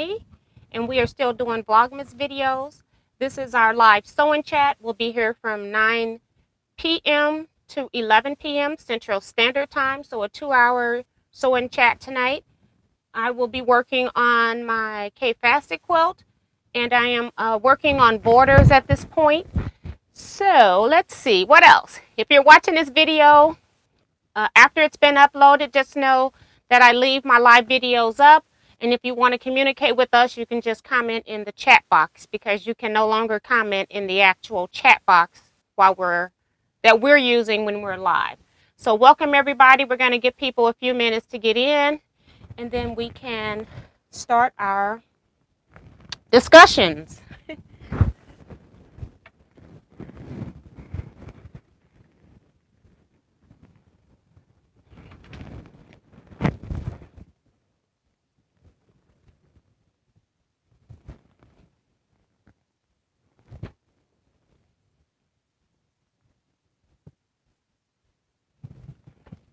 2020, and we are still doing Vlogmas videos. This is our live sewing chat. We'll be here from 9 p.m. to 11 p.m. Central Standard Time, so a 2-hour sewing chat tonight. I will be working on my K-Facet quilt, and I am working on borders at this point. So let's see, what else? If you're watching this video after it's been uploaded, just know that I leave my live videos up. And if you want to communicate with us, you can just comment in the chat box, because you can no longer comment in the actual chat box that we're using when we're live. So welcome everybody. We're going to give people a few minutes to get in, and then we can start our discussions.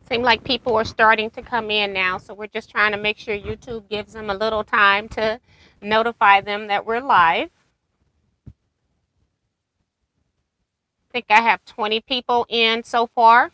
Seems like people are starting to come in now, so we're just trying to make sure YouTube gives them a little time to notify them that we're live. I think I have 20 people in so far.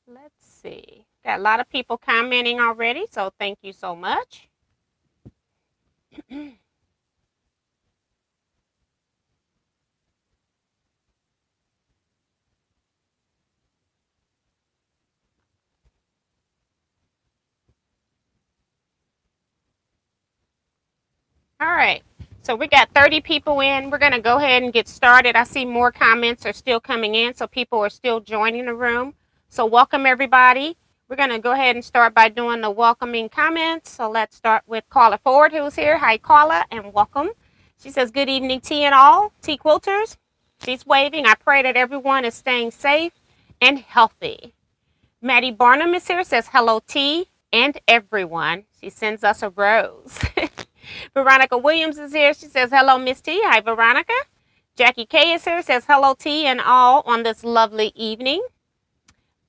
Let's see. Got a lot of people commenting already, so thank you so much. All right, so we got 30 people in. We're going to go ahead and get started. I see more comments are still coming in, so people are still joining the room. So welcome everybody. We're going to go ahead and start by doing the welcoming comments. So let's start with Carla Ford, who's here. Hi, Carla, and welcome. She says, good evening, T and all. Teaquilters. She's waving. I pray that everyone is staying safe and healthy. Maddie Barnum is here, says, hello, T and everyone. She sends us a rose. Veronica Williams is here. She says, hello, Miss T. Hi, Veronica. Jackie K is here, says, hello, T and all on this lovely evening.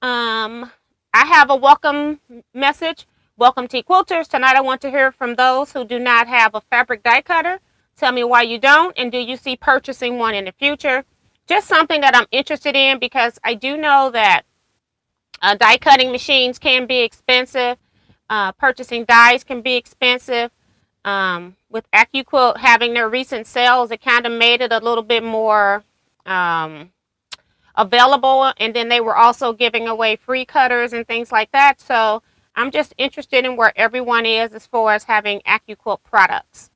I have a welcome message. Welcome, Teaquilters. Tonight I want to hear from those who do not have a fabric die cutter. Tell me why you don't, and do you see purchasing one in the future? Just something that I'm interested in, because I do know that die cutting machines can be expensive. Purchasing dies can be expensive. With AccuQuilt having their recent sales, it kind of made it a little bit more available, and then they were also giving away free cutters and things like that. So I'm just interested in where everyone is as far as having AccuQuilt products.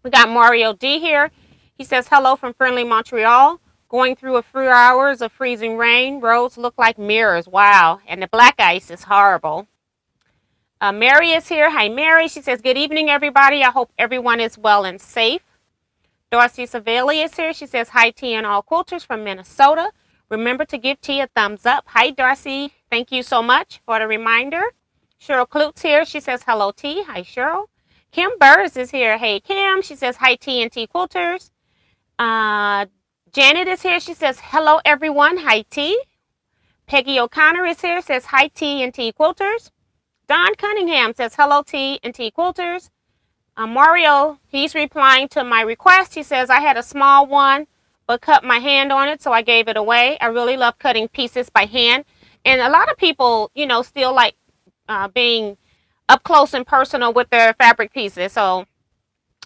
We got Mario D here. He says, hello from friendly Montreal. Going through a few hours of freezing rain. Roads look like mirrors. Wow. And the black ice is horrible. Mary is here. Hi, Mary. She says, good evening, everybody. I hope everyone is well and safe. Darcy Savali is here. She says, hi, T and all quilters from Minnesota. Remember to give T a thumbs up. Hi, Darcy. Thank you so much for the reminder. Cheryl Klutz here. She says, hello, T. Hi, Cheryl. Kim Burrs is here. Hey, Kim. She says, hi, T and T quilters. Janet is here. She says, hello, everyone. Hi, T. Peggy O'Connor is here. Says, hi, T and T quilters. Don Cunningham says, hello, T and T quilters. Mario, he's replying to my request. He says, I had a small one, but cut my hand on it, so I gave it away. I really love cutting pieces by hand. And a lot of people, you know, still like being up close and personal with their fabric pieces. So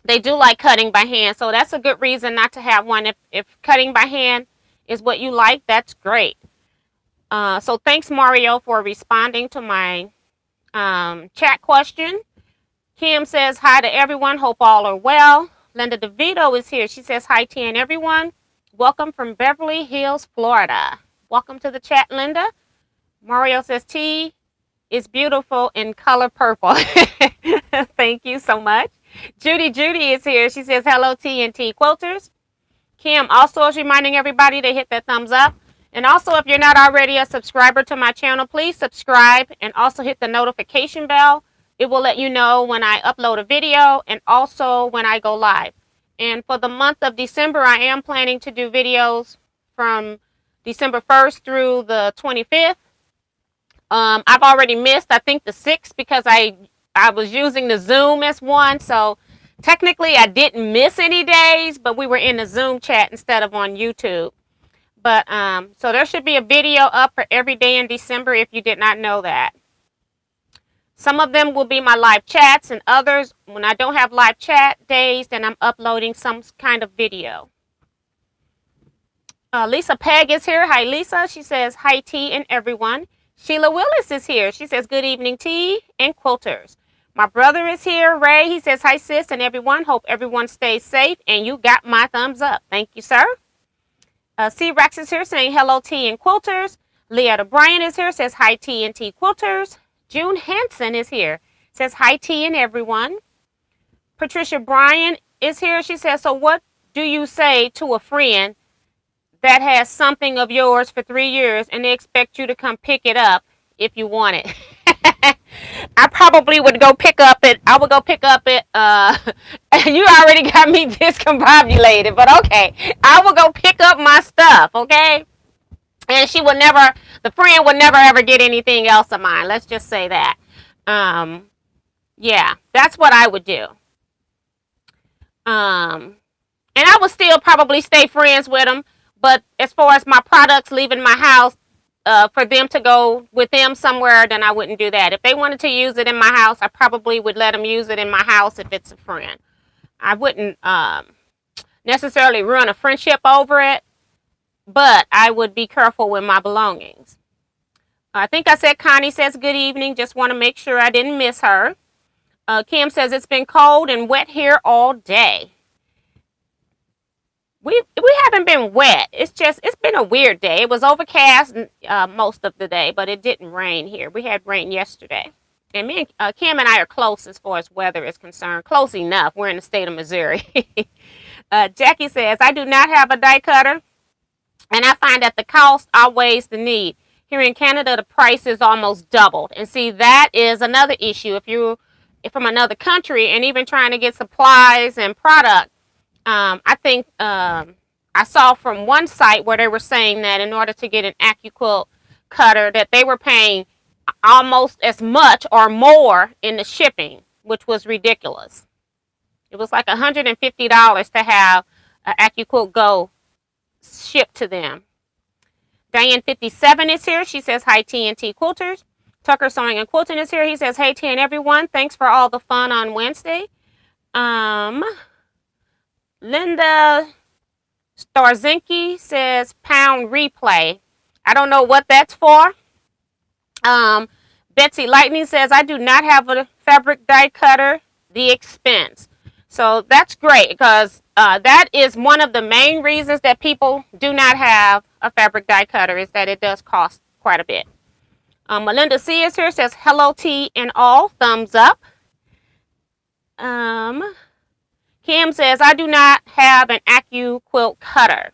they do like cutting by hand. So that's a good reason not to have one. If cutting by hand is what you like, that's great. So thanks, Mario, for responding to my chat question. Kim says, hi to everyone. Hope all are well. Linda DeVito is here. She says, hi, T and everyone. Welcome from Beverly Hills, Florida. Welcome to the chat, Linda. Mario says, T is beautiful in color purple. Thank you so much. Judy is here. She says, hello, T and T quilters. Kim also is reminding everybody to hit that thumbs up. And also, if you're not already a subscriber to my channel, please subscribe and also hit the notification bell. It will let you know when I upload a video and also when I go live. And for the month of December, I am planning to do videos from December 1st through the 25th. I've already missed, I think, the 6th because I was using the Zoom as one. So technically, I didn't miss any days, but we were in the Zoom chat instead of on YouTube. But so there should be a video up for every day in December if you did not know that. Some of them will be my live chats, and others, when I don't have live chat days, then I'm uploading some kind of video. Lisa Peg is here. Hi, Lisa. She says, hi, T and everyone. Sheila Willis is here. She says, good evening, T and quilters. My brother is here, Ray. He says, hi, sis and everyone. Hope everyone stays safe, and you got my thumbs up. Thank you, sir. C. Rex is here saying, hello, T and quilters. Leetta Bryan is here, says, hi, T and T quilters. June Hansen is here, says, hi, T and everyone. Patricia Bryan is here. She says, so what do you say to a friend that has something of yours for 3 years and they expect you to come pick it up if you want it? I probably would go pick up it. I would go pick up it. You already got me discombobulated, but okay. I will go pick up my stuff, okay? And she would never, the friend would never ever get anything else of mine. Let's just say that. Yeah, that's what I would do. And I would still probably stay friends with them. But as far as my products leaving my house, for them to go with them somewhere, then I wouldn't do that. If they wanted to use it in my house, I probably would let them use it in my house if it's a friend. I wouldn't necessarily ruin a friendship over it, but I would be careful with my belongings. I think I said Connie says good evening. Just want to make sure I didn't miss her. Kim says it's been cold and wet here all day. We haven't been wet. It's been a weird day. It was overcast most of the day, but it didn't rain here. We had rain yesterday. And me and Kim and I are close as far as weather is concerned. Close enough. We're in the state of Missouri. Jackie says, I do not have a die cutter, and I find that the cost outweighs the need. Here in Canada, the price is almost doubled. And see, that is another issue. If you're from another country and even trying to get supplies and product, I think I saw from one site where they were saying that in order to get an AccuQuilt cutter that they were paying almost as much or more in the shipping, which was ridiculous. It was like $150 to have an AccuQuilt Go shipped to them. Diane 57 is here. She says, hi, T&T Quilters. Tucker Sewing and Quilting is here. He says, hey, T and everyone. Thanks for all the fun on Wednesday. Linda Starzinski says pound replay. I don't know what that's for. Betsy Lightning says, I do not have a fabric die cutter, the expense. So that's great because that is one of the main reasons that people do not have a fabric die cutter is that it does cost quite a bit. Melinda C is here, says, hello, T and all, thumbs up. Kim says, I do not have an AccuQuilt cutter.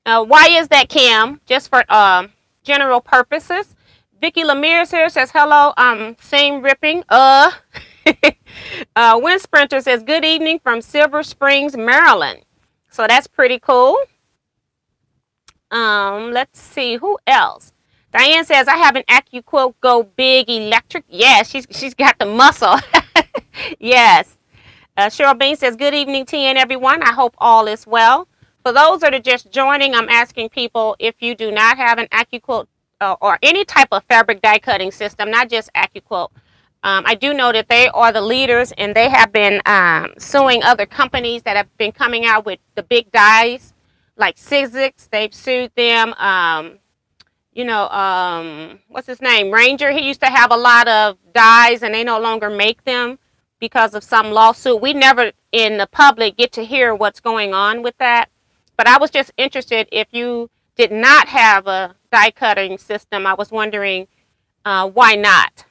Why is that, Kim? Just for general purposes. Vicky Lemire here says, hello, same ripping. Wind Sprinter says, good evening from Silver Springs, Maryland. So that's pretty cool. Let's see, who else? Diane says, I have an AccuQuilt Go Big Electric. Yes, she's got the muscle. Yes. Cheryl Bean says, good evening, T and everyone. I hope all is well. For those that are just joining, I'm asking people if you do not have an AccuQuilt or any type of fabric die cutting system, not just AccuQuilt. I do know that they are the leaders and they have been suing other companies that have been coming out with the big dies, like Sizzix. They've sued them. What's his name? Ranger. He used to have a lot of dies and they no longer make them because of some lawsuit. We never in the public get to hear what's going on with that. But I was just interested if you did not have a die cutting system. I was wondering why not.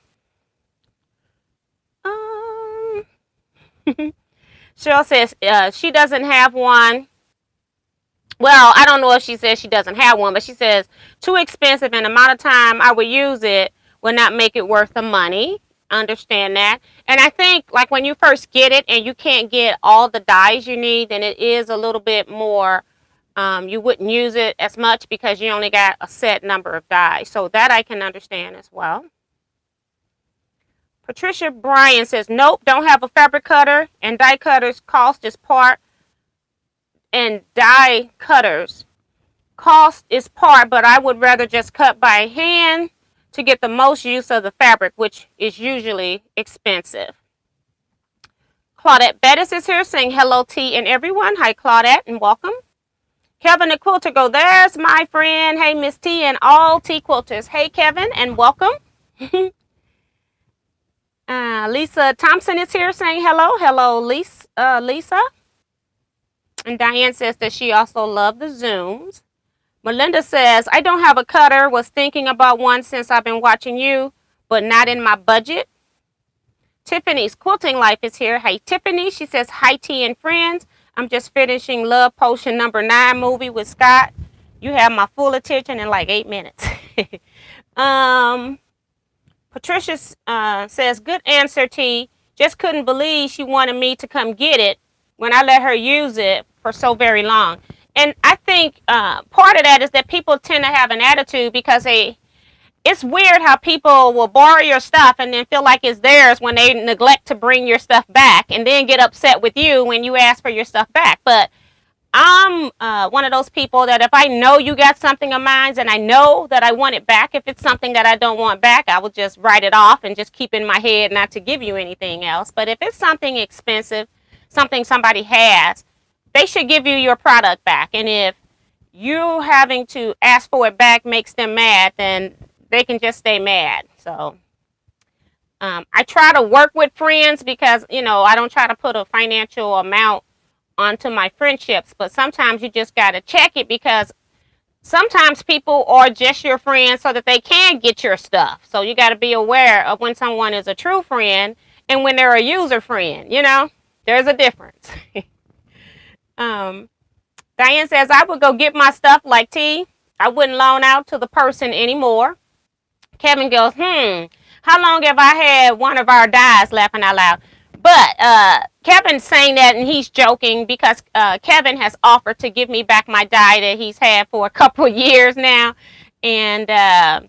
Cheryl says she doesn't have one. Well, I don't know if she says she doesn't have one, but she says too expensive and the amount of time I would use it would not make it worth the money. Understand that. And I think like when you first get it and you can't get all the dyes you need, then it is a little bit more, you wouldn't use it as much because you only got a set number of dyes. So that I can understand as well. Patricia Bryan says, nope, don't have a fabric cutter, and die cutters cost is part, and die cutters cost is part, but I would rather just cut by hand to get the most use of the fabric, which is usually expensive. Claudette Bettis is here saying hello, T and everyone. Hi, Claudette, and welcome. Kevin the Quilter go, there's my friend. Hey, Miss T and all T quilters. Hey, Kevin, and welcome. Lisa Thompson is here saying hello. Hello, Lisa. And Diane says that she also loved the Zooms. Melinda says, I don't have a cutter. Was thinking about one since I've been watching you, but not in my budget. Tiffany's Quilting Life is here. Hey, Tiffany. She says, hi, T and friends. I'm just finishing Love Potion #9 movie with Scott. You have my full attention in like 8 minutes. Patricia says, good answer, T. Just couldn't believe she wanted me to come get it when I let her use it for so very long. And I think part of that is that people tend to have an attitude because it's weird how people will borrow your stuff and then feel like it's theirs when they neglect to bring your stuff back and then get upset with you when you ask for your stuff back. But I'm one of those people that if I know you got something of mine and I know that I want it back, if it's something that I don't want back, I will just write it off and just keep in my head not to give you anything else. But if it's something expensive, something somebody has, they should give you your product back. And if you having to ask for it back makes them mad, then they can just stay mad. So I try to work with friends because, I don't try to put a financial amount onto my friendships, but sometimes you just got to check it because sometimes people are just your friends so that they can get your stuff. So you got to be aware of when someone is a true friend and when they're a user friend. There's a difference. Diane says, I would go get my stuff like T. I wouldn't loan out to the person anymore. Kevin goes, how long have I had one of our dyes, laughing out loud? But Kevin's saying that and he's joking because Kevin has offered to give me back my dye that he's had for a couple of years now. And I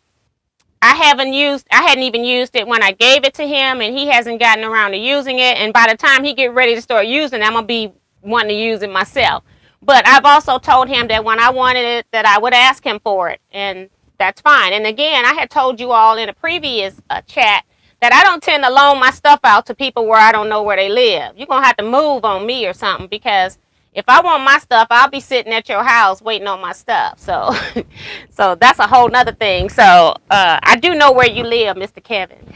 hadn't even used it when I gave it to him, and he hasn't gotten around to using it. And by the time he get ready to start using it, I'm going to be wanting to use it myself. But I've also told him that when I wanted it, that I would ask him for it. And that's fine. And again, I had told you all in a previous chat that I don't tend to loan my stuff out to people where I don't know where they live. You're going to have to move on me or something because if I want my stuff, I'll be sitting at your house waiting on my stuff. So so that's a whole nother thing. So I do know where you live, Mr. Kevin.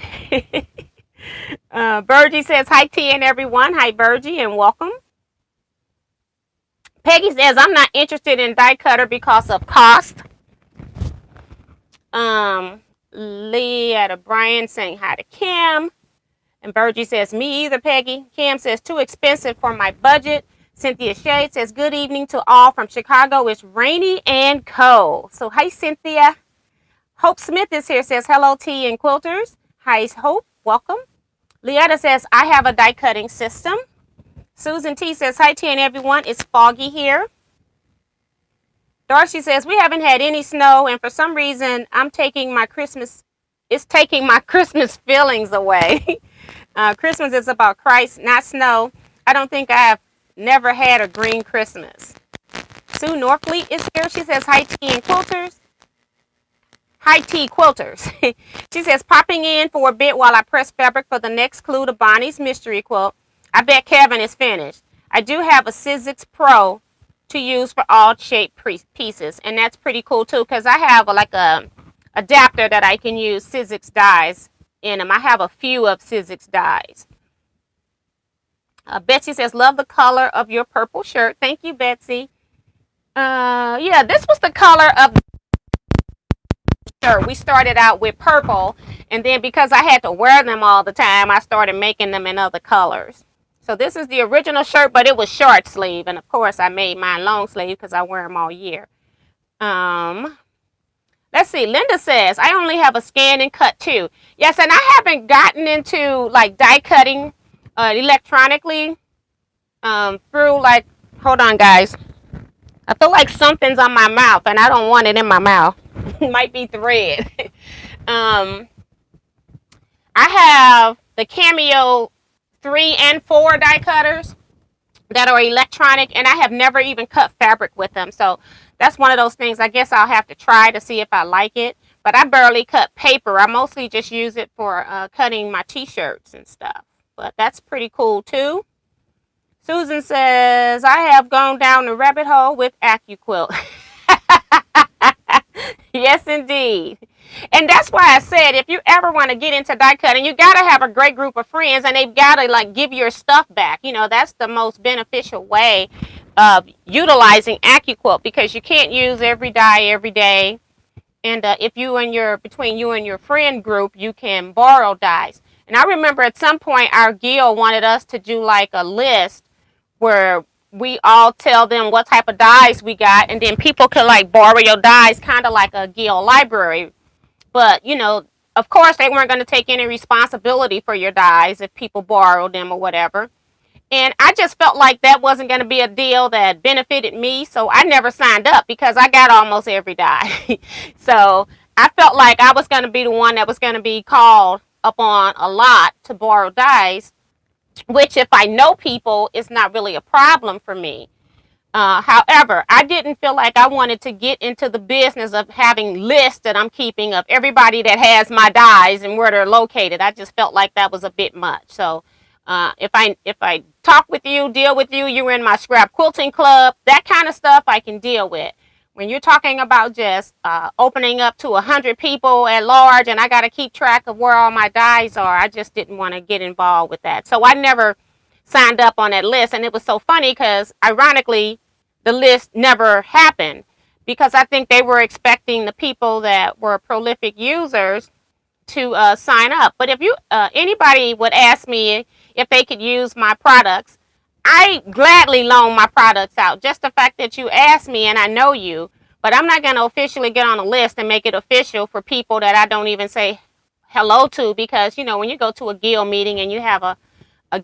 Virgie says, hi, T and everyone. Hi, Virgie, and welcome. Peggy says, I'm not interested in die cutter because of cost. Leah Brian saying hi to Kim. And Virgie says, me either, Peggy. Kim says, too expensive for my budget. Cynthia Shade says, good evening to all from Chicago. It's rainy and cold. So, hi, Cynthia. Hope Smith is here, says, hello, T and quilters. Hi, Hope. Welcome. Leetta says, I have a die cutting system. Susan T says, hi, T and everyone. It's foggy here. Darcy says, we haven't had any snow, and for some reason, it's taking my Christmas feelings away. Christmas is about Christ, not snow. I don't think I have never had a green Christmas. Sue Norfleet is here. She says, hi, T and quilters. Hi, T quilters. She says, popping in for a bit while I press fabric for the next clue to Bonnie's mystery quilt. I bet Kevin is finished. I do have a Sizzix Pro to use for all shape pieces, and that's pretty cool too because I have a adapter that I can use Sizzix dies in them. I have a few of Sizzix dies. Betsy says, love the color of your purple shirt. Thank you, Betsy. Yeah, this was the color of the shirt. We started out with purple, and then because I had to wear them all the time, I started making them in other colors. So this is the original shirt, but it was short sleeve. And of course I made mine long sleeve because I wear them all year. Let's see. Linda says, I only have a scan and cut too. Yes, and I haven't gotten into like die cutting electronically through like, hold on guys. I feel like something's on my mouth and I don't want it in my mouth. It might be thread. I have the Cameo 3 and 4 die cutters that are electronic, and I have never even cut fabric with them. So that's one of those things I guess I'll have to try to see if I like it. But I barely cut paper. I mostly just use it for cutting my t-shirts and stuff. But that's pretty cool too. Susan says, I have gone down the rabbit hole with AccuQuilt. Yes, indeed. And that's why I said, if you ever want to get into die cutting, you got to have a great group of friends, and they've got to like give your stuff back. You know, that's the most beneficial way of utilizing AccuQuilt, because you can't use every die every day. And if you and between you and your friend group, you can borrow dies. And I remember at some point our guild wanted us to do like a list where we all tell them what type of dies we got, and then people could like borrow your dies, kind of like a guild library. But, you know, of course, they weren't going to take any responsibility for your dies if people borrowed them or whatever. And I just felt like that wasn't going to be a deal that benefited me. So I never signed up because I got almost every die. So I felt like I was going to be the one that was going to be called upon a lot to borrow dies, which if I know people, is not really a problem for me. However, I didn't feel like I wanted to get into the business of having lists that I'm keeping of everybody that has my dies and where they're located. I just felt like that was a bit much. So if I talk with you, deal with you, you're in my scrap quilting club, that kind of stuff I can deal with. When you're talking about just opening up to 100 people at large and I got to keep track of where all my dies are, I just didn't want to get involved with that. So I never signed up on that list. And it was so funny because ironically the list never happened, because I think they were expecting the people that were prolific users to sign up. But if you anybody would ask me if they could use my products, I gladly loan my products out. Just the fact that you asked me and I know you, but I'm not going to officially get on a list and make it official for people that I don't even say hello to, because you know, when you go to a guild meeting and you have a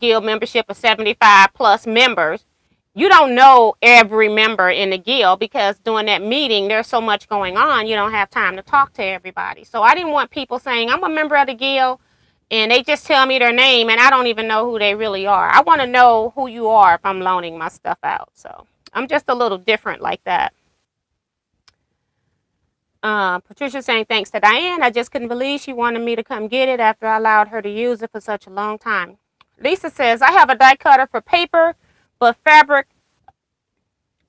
guild membership of 75 plus members, you don't know every member in the guild, because during that meeting there's so much going on, you don't have time to talk to everybody. So I didn't want people saying I'm a member of the guild and they just tell me their name and I don't even know who they really are. I want to know who you are if I'm loaning my stuff out. So I'm just a little different like that. Patricia saying, thanks to Diane, I just couldn't believe she wanted me to come get it after I allowed her to use it for such a long time. Lisa says, I have a die cutter for paper, but fabric,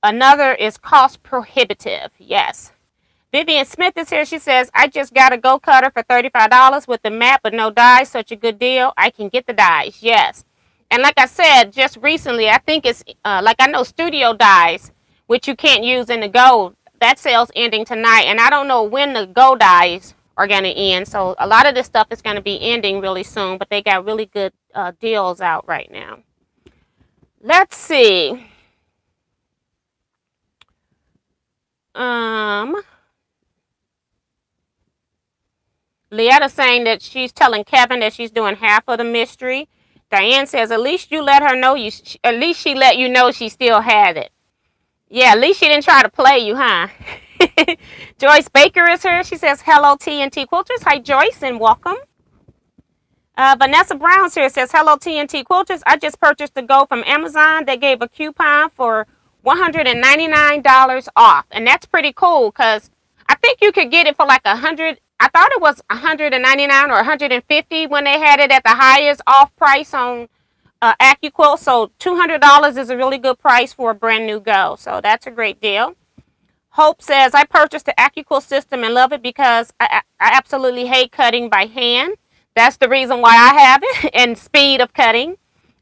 another is cost prohibitive. Yes. Vivian Smith is here. She says, I just got a go cutter for $35 with the mat, but no dies. Such a good deal. I can get the dies. Yes. And like I said, just recently, I think it's like I know studio dies, which you can't use in the go. That sale's ending tonight. And I don't know when the go dies are going to end. So a lot of this stuff is going to be ending really soon, but they got really good deals out right now. Let's see. Leetta's saying that she's telling Kevin that she's doing half of the mystery. Diane says, at least you let her know at least she let you know she still had it. Yeah, at least she didn't try to play you, huh? Joyce Baker is here. She says, hello, T&T Quilters. Hi, Joyce, and welcome. Vanessa Brown's here. Says, hello, T&T Quilters. I just purchased the Go from Amazon. They gave a coupon for $199 off. And that's pretty cool, because I think you could get it for like $100. I thought it was $199 or $150 when they had it at the highest off price on AccuQuilt. So $200 is a really good price for a brand new Go. So that's a great deal. Hope says, I purchased the AccuQuilt system and love it because I absolutely hate cutting by hand. That's the reason why I have it, and speed of cutting.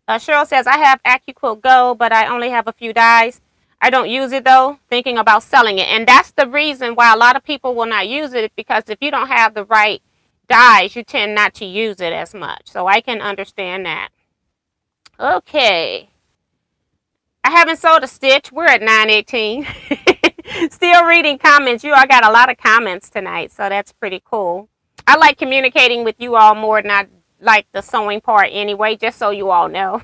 Cheryl says, I have AccuQuilt Go, but I only have a few dies. I don't use it though, thinking about selling it. And that's the reason why a lot of people will not use it, because if you don't have the right dies, you tend not to use it as much. So I can understand that. Okay. I haven't sold a stitch. We're at 9:18. Still reading comments. You all got a lot of comments tonight, so that's pretty cool. I like communicating with you all more than I like the sewing part anyway, just so you all know.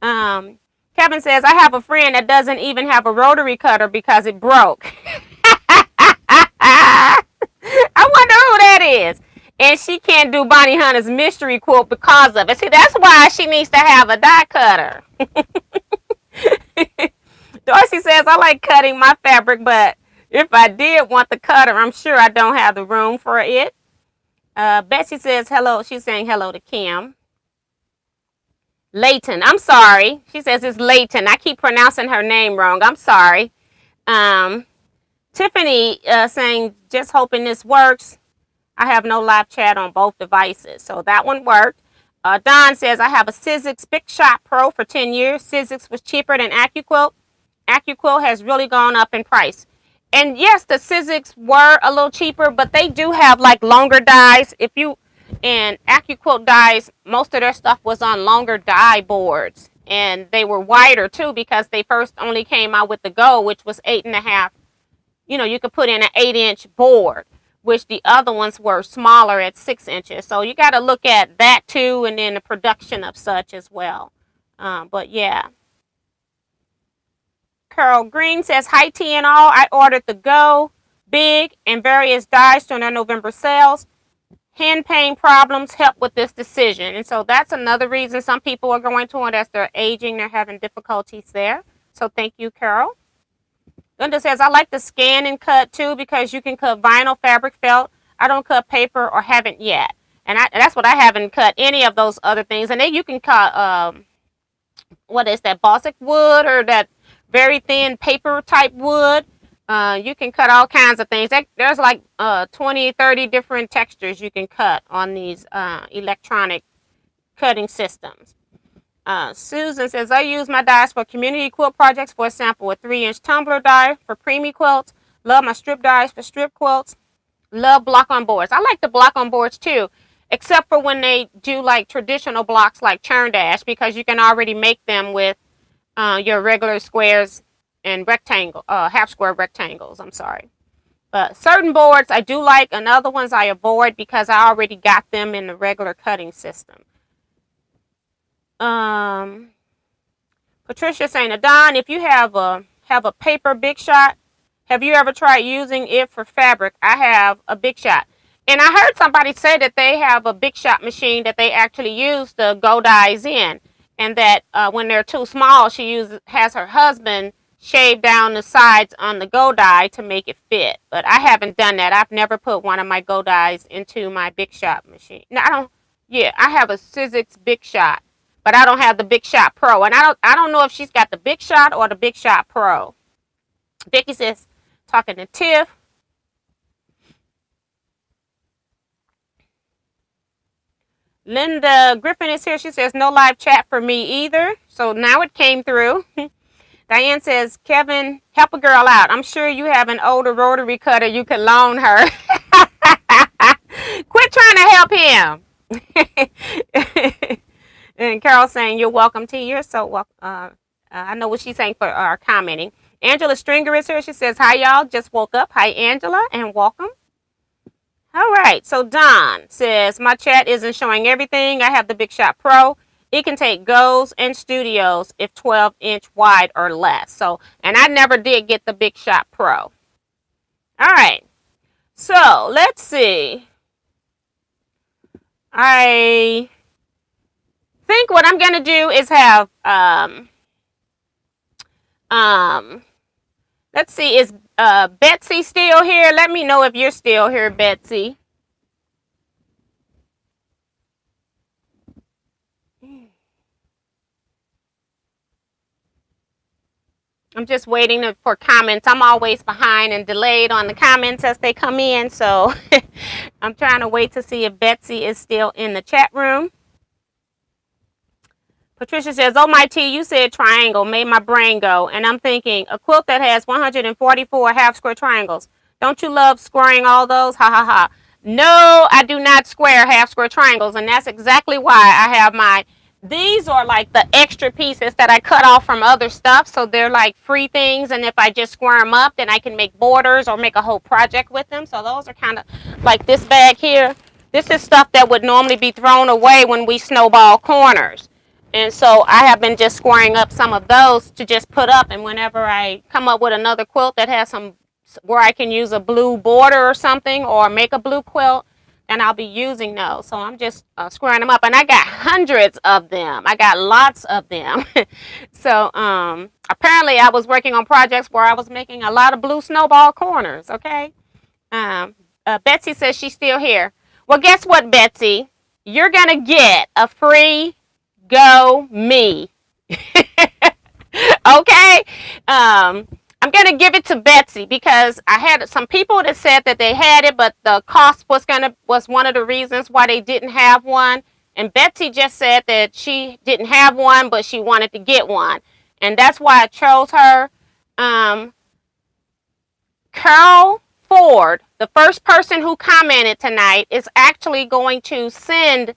um, Kevin says, I have a friend that doesn't even have a rotary cutter because it broke. I wonder who that is. And she can't do Bonnie Hunter's mystery quilt because of it. See, that's why she needs to have a die cutter. Dorsey says, I like cutting my fabric, but if I did want the cutter, I'm sure I don't have the room for it. Betsy says, hello. She's saying hello to Kim. Layton. I'm sorry. She says it's Layton. I keep pronouncing her name wrong. I'm sorry. Tiffany saying, just hoping this works. I have no live chat on both devices. So that one worked. Don says, I have a Sizzix Big Shot Pro for 10 years. Sizzix was cheaper than AccuQuilt. AccuQuilt has really gone up in price. And yes, the Sizzix were a little cheaper, but they do have like longer dies. And AccuQuilt dies, most of their stuff was on longer die boards. And they were wider too because they first only came out with the Go, which was 8.5. You could put in an 8-inch board, which the other ones were smaller at 6 inches. So you got to look at that too, and then the production of such as well. But yeah. Carol Green says, hi T and all. I ordered the Go Big and various dies during their November sales. Hand pain problems help with this decision. And so that's another reason some people are going to it as they're aging. They're having difficulties there. So thank you, Carol. Linda says, I like to scan and cut too because you can cut vinyl, fabric, felt. I don't cut paper or haven't yet. And that's what I haven't cut any of those other things. And then you can cut, what is that, balsamic wood or that very thin paper type wood. You can cut all kinds of things. There's like 20, 30 different textures you can cut on these electronic cutting systems. Susan says, I use my dies for community quilt projects. For example, a 3-inch tumbler die for preemie quilts. Love my strip dies for strip quilts. Love block on boards. I like the block on boards too, except for when they do like traditional blocks like churn dash, because you can already make them with your regular squares and rectangle, half square rectangles. I'm sorry. But certain boards I do like, and other ones I avoid because I already got them in the regular cutting system. Patricia saying, Don, if you have a paper Big Shot, have you ever tried using it for fabric? I have a Big Shot. And I heard somebody say that they have a Big Shot machine that they actually use the Go dies in. And that when they're too small, she has her husband shave down the sides on the Go die to make it fit. But I haven't done that. I've never put one of my Go dies into my Big Shot machine. No, I don't. Yeah, I have a Sizzix Big Shot, but I don't have the Big Shot Pro. And I don't know if she's got the Big Shot or the Big Shot Pro. Vicky says, talking to Tiff. Linda Griffin is here. She says, no live chat for me either. So now it came through. Diane says, Kevin, help a girl out. I'm sure you have an older rotary cutter you could loan her. Quit trying to help him. And Carol saying, you're welcome to you're so welcome. I know what she's saying for commenting. Angela Stringer is here. She says, hi, y'all. Just woke up. Hi, Angela, and welcome. All right. So Don says, my chat isn't showing everything. I have the Big Shot Pro. It can take Goes and Studios if 12-inch wide or less. So, and I never did get the Big Shot Pro. All right. So let's see. I think what I'm going to do is have, let's see, is Betsy still here? Let me know if you're still here, Betsy. I'm just waiting for comments. I'm always behind and delayed on the comments as they come in. So I'm trying to wait to see if Betsy is still in the chat room. Patricia says, oh, my T, you said triangle, made my brain go. And I'm thinking, a quilt that has 144 half square triangles. Don't you love squaring all those? Ha, ha, ha. No, I do not square half square triangles. And that's exactly why I have These are like the extra pieces that I cut off from other stuff. So they're like free things. And if I just square them up, then I can make borders or make a whole project with them. So those are kind of like this bag here. This is stuff that would normally be thrown away when we snowball corners. And so I have been just squaring up some of those to just put up. And whenever I come up with another quilt that has some where I can use a blue border or something or make a blue quilt, and I'll be using those. So I'm just squaring them up, and I got hundreds of them. I got lots of them. So apparently I was working on projects where I was making a lot of blue snowball corners. Okay. Betsy says she's still here. Well, guess what, Betsy? You're gonna get a free Go Me. Okay. I'm going to give it to Betsy because I had some people that said that they had it, but the cost was one of the reasons why they didn't have one. And Betsy just said that she didn't have one, but she wanted to get one. And that's why I chose her. Carol Ford, the first person who commented tonight, is actually going to send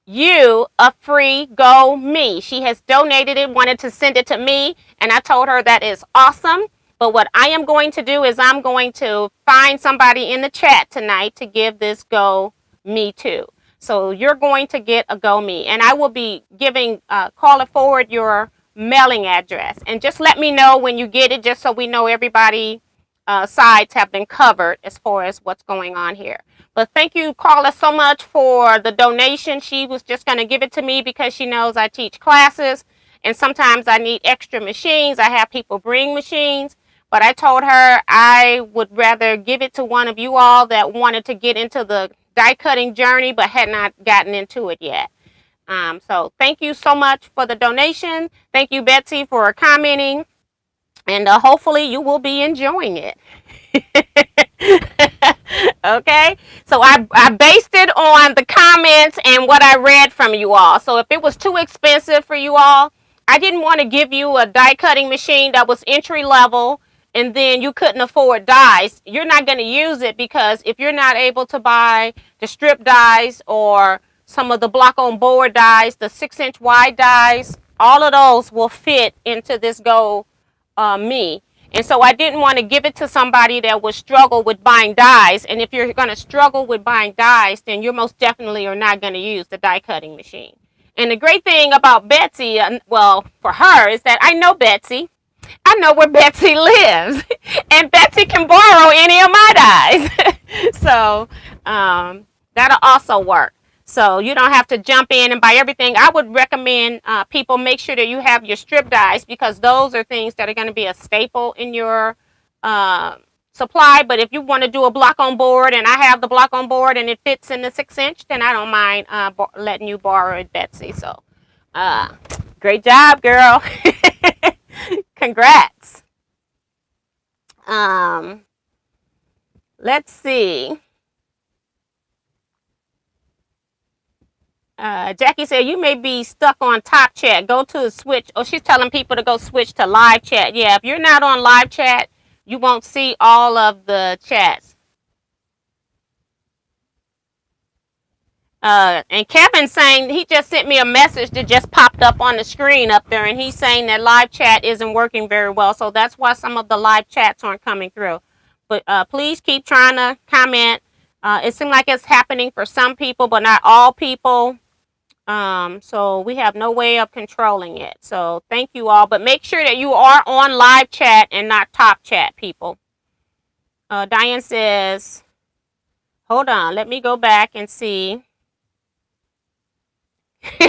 you a free Go Me. She has donated it, wanted to send it to me, and I told her that is awesome. But what I am going to do is I'm going to find somebody in the chat tonight to give this Go Me to. So you're going to get a Go Me, and I will be giving, call it forward your mailing address, and just let me know when you get it, just so we know everybody sides have been covered as far as what's going on here. But thank you, Carla, so much for the donation. She was just going to give it to me because she knows I teach classes, and sometimes I need extra machines. I have people bring machines, but I told her I would rather give it to one of you all that wanted to get into the die cutting journey but had not gotten into it yet. So thank you so much for the donation. Thank you, Betsy, for commenting, and hopefully you will be enjoying it. Okay, so I based it on the comments and what I read from you all. So if it was too expensive for you all, I didn't want to give you a die cutting machine that was entry level and then you couldn't afford dies. You're not going to use it because if you're not able to buy the strip dies or some of the block on board dies, the 6-inch wide dies, all of those will fit into this Go Me. And so I didn't want to give it to somebody that would struggle with buying dies. And if you're going to struggle with buying dies, then you most definitely are not going to use the die cutting machine. And the great thing about Betsy, well, for her, is that I know Betsy. I know where Betsy lives. And Betsy can borrow any of my dies. So that'll also work. So you don't have to jump in and buy everything. I would recommend people make sure that you have your strip dies because those are things that are going to be a staple in your supply. But if you want to do a block on board and I have the block on board and it fits in the 6-inch, then I don't mind letting you borrow it, Betsy. So great job, girl. Congrats. Let's see. Jackie said, you may be stuck on top chat. Go to the switch. Oh, she's telling people to go switch to live chat. Yeah, if you're not on live chat, you won't see all of the chats. And Kevin's saying, he just sent me a message that just popped up on the screen up there, and he's saying that live chat isn't working very well. So that's why some of the live chats aren't coming through. But please keep trying to comment. It seems like it's happening for some people, but not all people. So we have no way of controlling it. So thank you all, but make sure that you are on live chat and not top chat, people. Diane says, hold on, let me go back and see.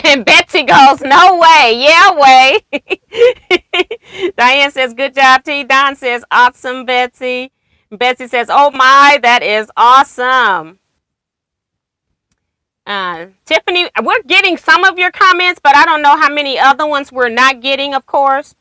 And Betsy goes, no way, yeah way. Diane says, good job, T. Don says, awesome, Betsy. Betsy says, oh my, that is awesome. Tiffany, we're getting some of your comments, but I don't know how many other ones we're not getting, of course.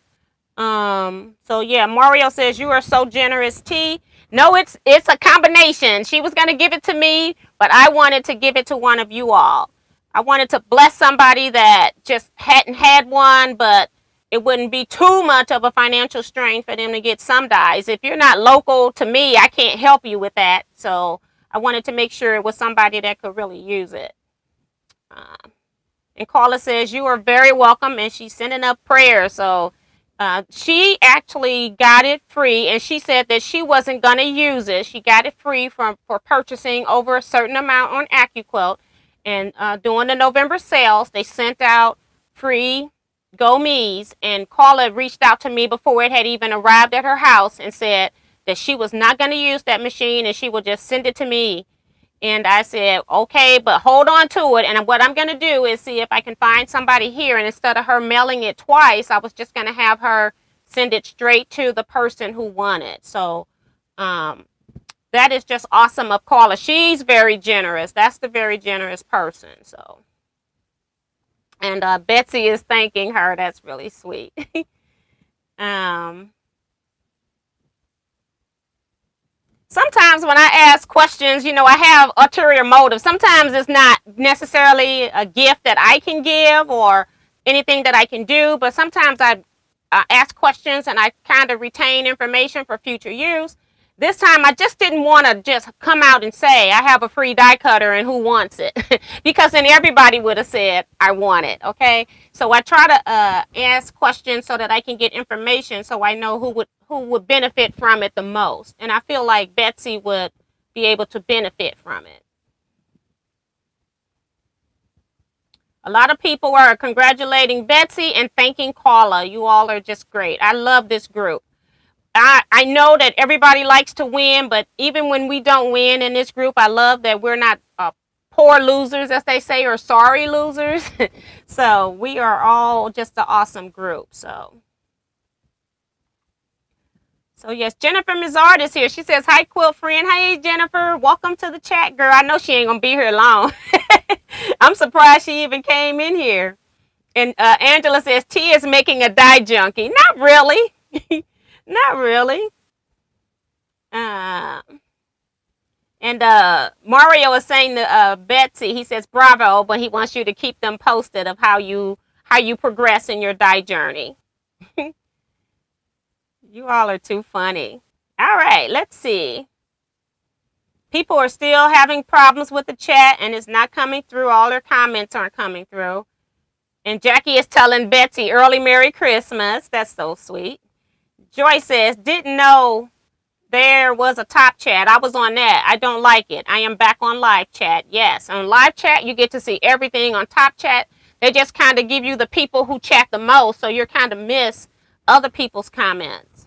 So yeah, Mario says, you are so generous, T. No, it's a combination. She was going to give it to me, but I wanted to give it to one of you all. I wanted to bless somebody that just hadn't had one, but it wouldn't be too much of a financial strain for them to get some dies. If you're not local to me, I can't help you with that. So I wanted to make sure it was somebody that could really use it. And Carla says, you are very welcome. And she's sending up prayers. So she actually got it free. And she said that she wasn't going to use it. She got it free for purchasing over a certain amount on AccuQuilt. And during the November sales, they sent out free GoMe's. And Carla reached out to me before it had even arrived at her house and said that she was not going to use that machine and she would just send it to me. And I said, okay, but hold on to it. And what I'm going to do is see if I can find somebody here. And instead of her mailing it twice, I was just going to have her send it straight to the person who won it. So that is just awesome of Carla. She's very generous. That's the very generous person. So, and Betsy is thanking her. That's really sweet. Sometimes when I ask questions, I have ulterior motives. Sometimes it's not necessarily a gift that I can give or anything that I can do, but sometimes I ask questions and I kind of retain information for future use. This time I just didn't want to just come out and say I have a free die cutter and who wants it because then everybody would have said I want it. Okay, so I try to ask questions so that I can get information so I know who would benefit from it the most. And I feel like Betsy would be able to benefit from it. A lot of people are congratulating Betsy and thanking Carla. You all are just great. I love this group. I know that everybody likes to win, but even when we don't win in this group, I love that we're not poor losers, as they say, or sorry losers. So we are all just an awesome group. So yes, Jennifer Mizard is here. She says, hi, quilt friend. Hey, Jennifer. Welcome to the chat, girl. I know she ain't going to be here long. I'm surprised she even came in here. And Angela says, T is making a die junkie. Not really. Not really. And Mario is saying to Betsy, he says, bravo, but he wants you to keep them posted of how you progress in your die journey. You all are too funny. All right, let's see. People are still having problems with the chat and it's not coming through. All their comments aren't coming through. And Jackie is telling Betsy, early Merry Christmas. That's so sweet. Joy says, didn't know there was a top chat. I was on that. I don't like it. I am back on live chat. Yes, on live chat, you get to see everything. On top chat, they just kind of give you the people who chat the most. So you're kind of miss other people's comments.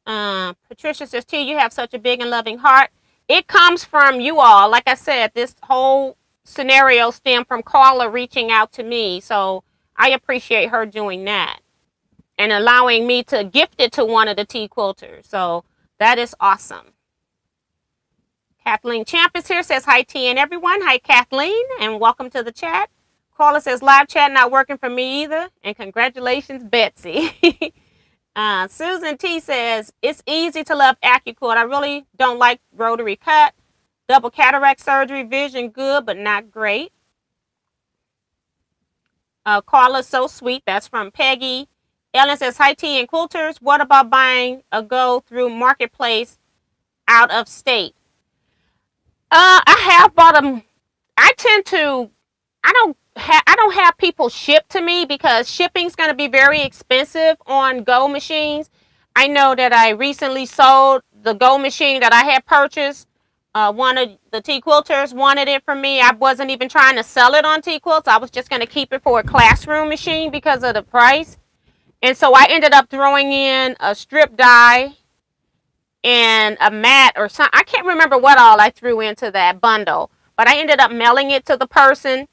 Patricia says, T, you have such a big and loving heart. It comes from you all. Like I said, this whole scenario stemmed from Carla reaching out to me. So I appreciate her doing that and allowing me to gift it to one of the tea quilters. So that is awesome. Kathleen Champ is here, says hi, T and everyone. Hi, Kathleen, and welcome to the chat. Carla says, live chat not working for me either. And congratulations, Betsy. Susan T says, it's easy to love AccuQuilt. I really don't like rotary cut. Double cataract surgery, vision good, but not great. Carla's so sweet. That's from Peggy. Ellen says, hi, T and quilters. What about buying a go through marketplace out of state? I have bought them. I don't have people ship to me because shipping's going to be very expensive on Go machines. I know that I recently sold the Go machine that I had purchased. One of the Teaquilters wanted it from me. I wasn't even trying to sell it on Teaquilts. I was just going to keep it for a classroom machine because of the price. And so I ended up throwing in a strip die and a mat or something. I can't remember what all I threw into that bundle, but I ended up mailing it to the person.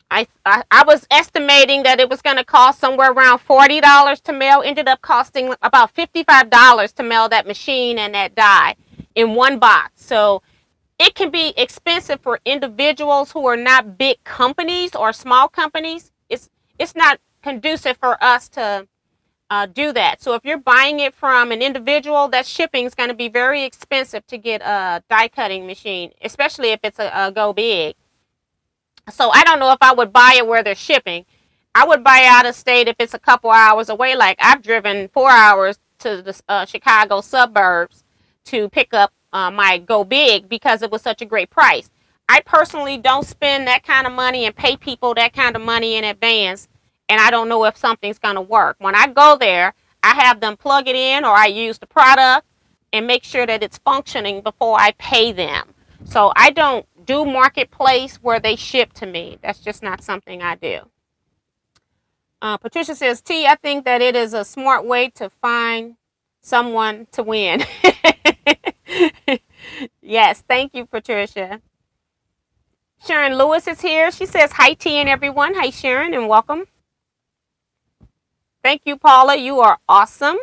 I was estimating that it was going to cost somewhere around $40 to mail. Ended up costing about $55 to mail that machine and that die in one box. So it can be expensive for individuals who are not big companies or small companies. It's not conducive for us to do that. So if you're buying it from an individual, that shipping is going to be very expensive to get a die cutting machine, especially if it's a Go Big. So I don't know if I would buy it where they're shipping. I would buy out of state if it's a couple hours away. Like I've driven 4 hours to the Chicago suburbs to pick up my Go Big because it was such a great price. I personally don't spend that kind of money and pay people that kind of money in advance, and I don't know if something's going to work. When I go there, I have them plug it in, or I use the product and make sure that it's functioning before I pay them. So I don't do marketplace where they ship to me. That's just not something I do. Patricia says, T, I think that it is a smart way to find someone to win. Yes, thank you, Patricia. Sharon Lewis is here. She says, hi, T and everyone. Hi, Sharon, and welcome. Thank you, Paula. You are awesome.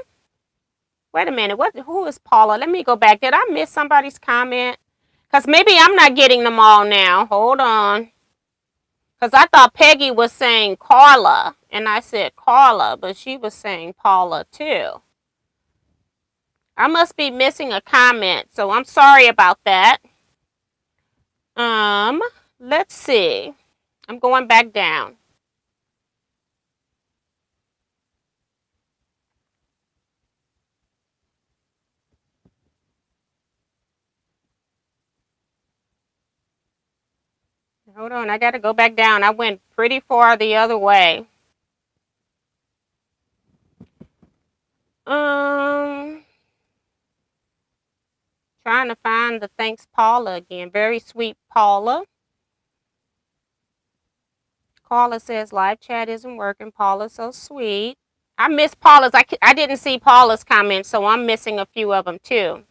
Wait a minute. Who is Paula? Let me go back. Did I miss somebody's comment? Because maybe I'm not getting them all now. Hold on. Because I thought Peggy was saying Carla, and I said Carla, but she was saying Paula too. I must be missing a comment, so I'm sorry about that. Let's see. I'm going back down. Hold on, I got to go back down. I went pretty far the other way. Trying to find the thanks Paula again. Very sweet Paula. Paula says live chat isn't working. Paula's so sweet. I missed Paula's. I didn't see Paula's comments, so I'm missing a few of them too.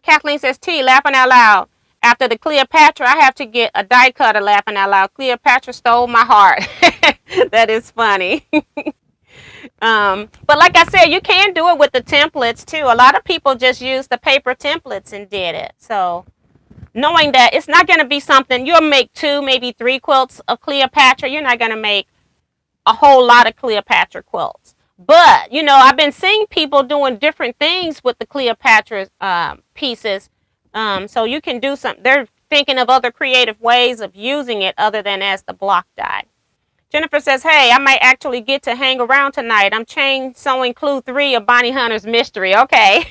Kathleen says, T, laughing out loud. After the Cleopatra, I have to get a die cutter, laughing out loud. Cleopatra stole my heart. That is funny. But like I said, you can do it with the templates too. A lot of people just use the paper templates and did it. So knowing that it's not going to be something, you'll make 2, maybe 3 quilts of Cleopatra. You're not going to make a whole lot of Cleopatra quilts. But, you know, I've been seeing people doing different things with the Cleopatra pieces. So you can do something. They're thinking of other creative ways of using it other than as the block die. Jennifer says, hey, I might actually get to hang around tonight. I'm chain sewing clue 3 of Bonnie Hunter's mystery. Okay.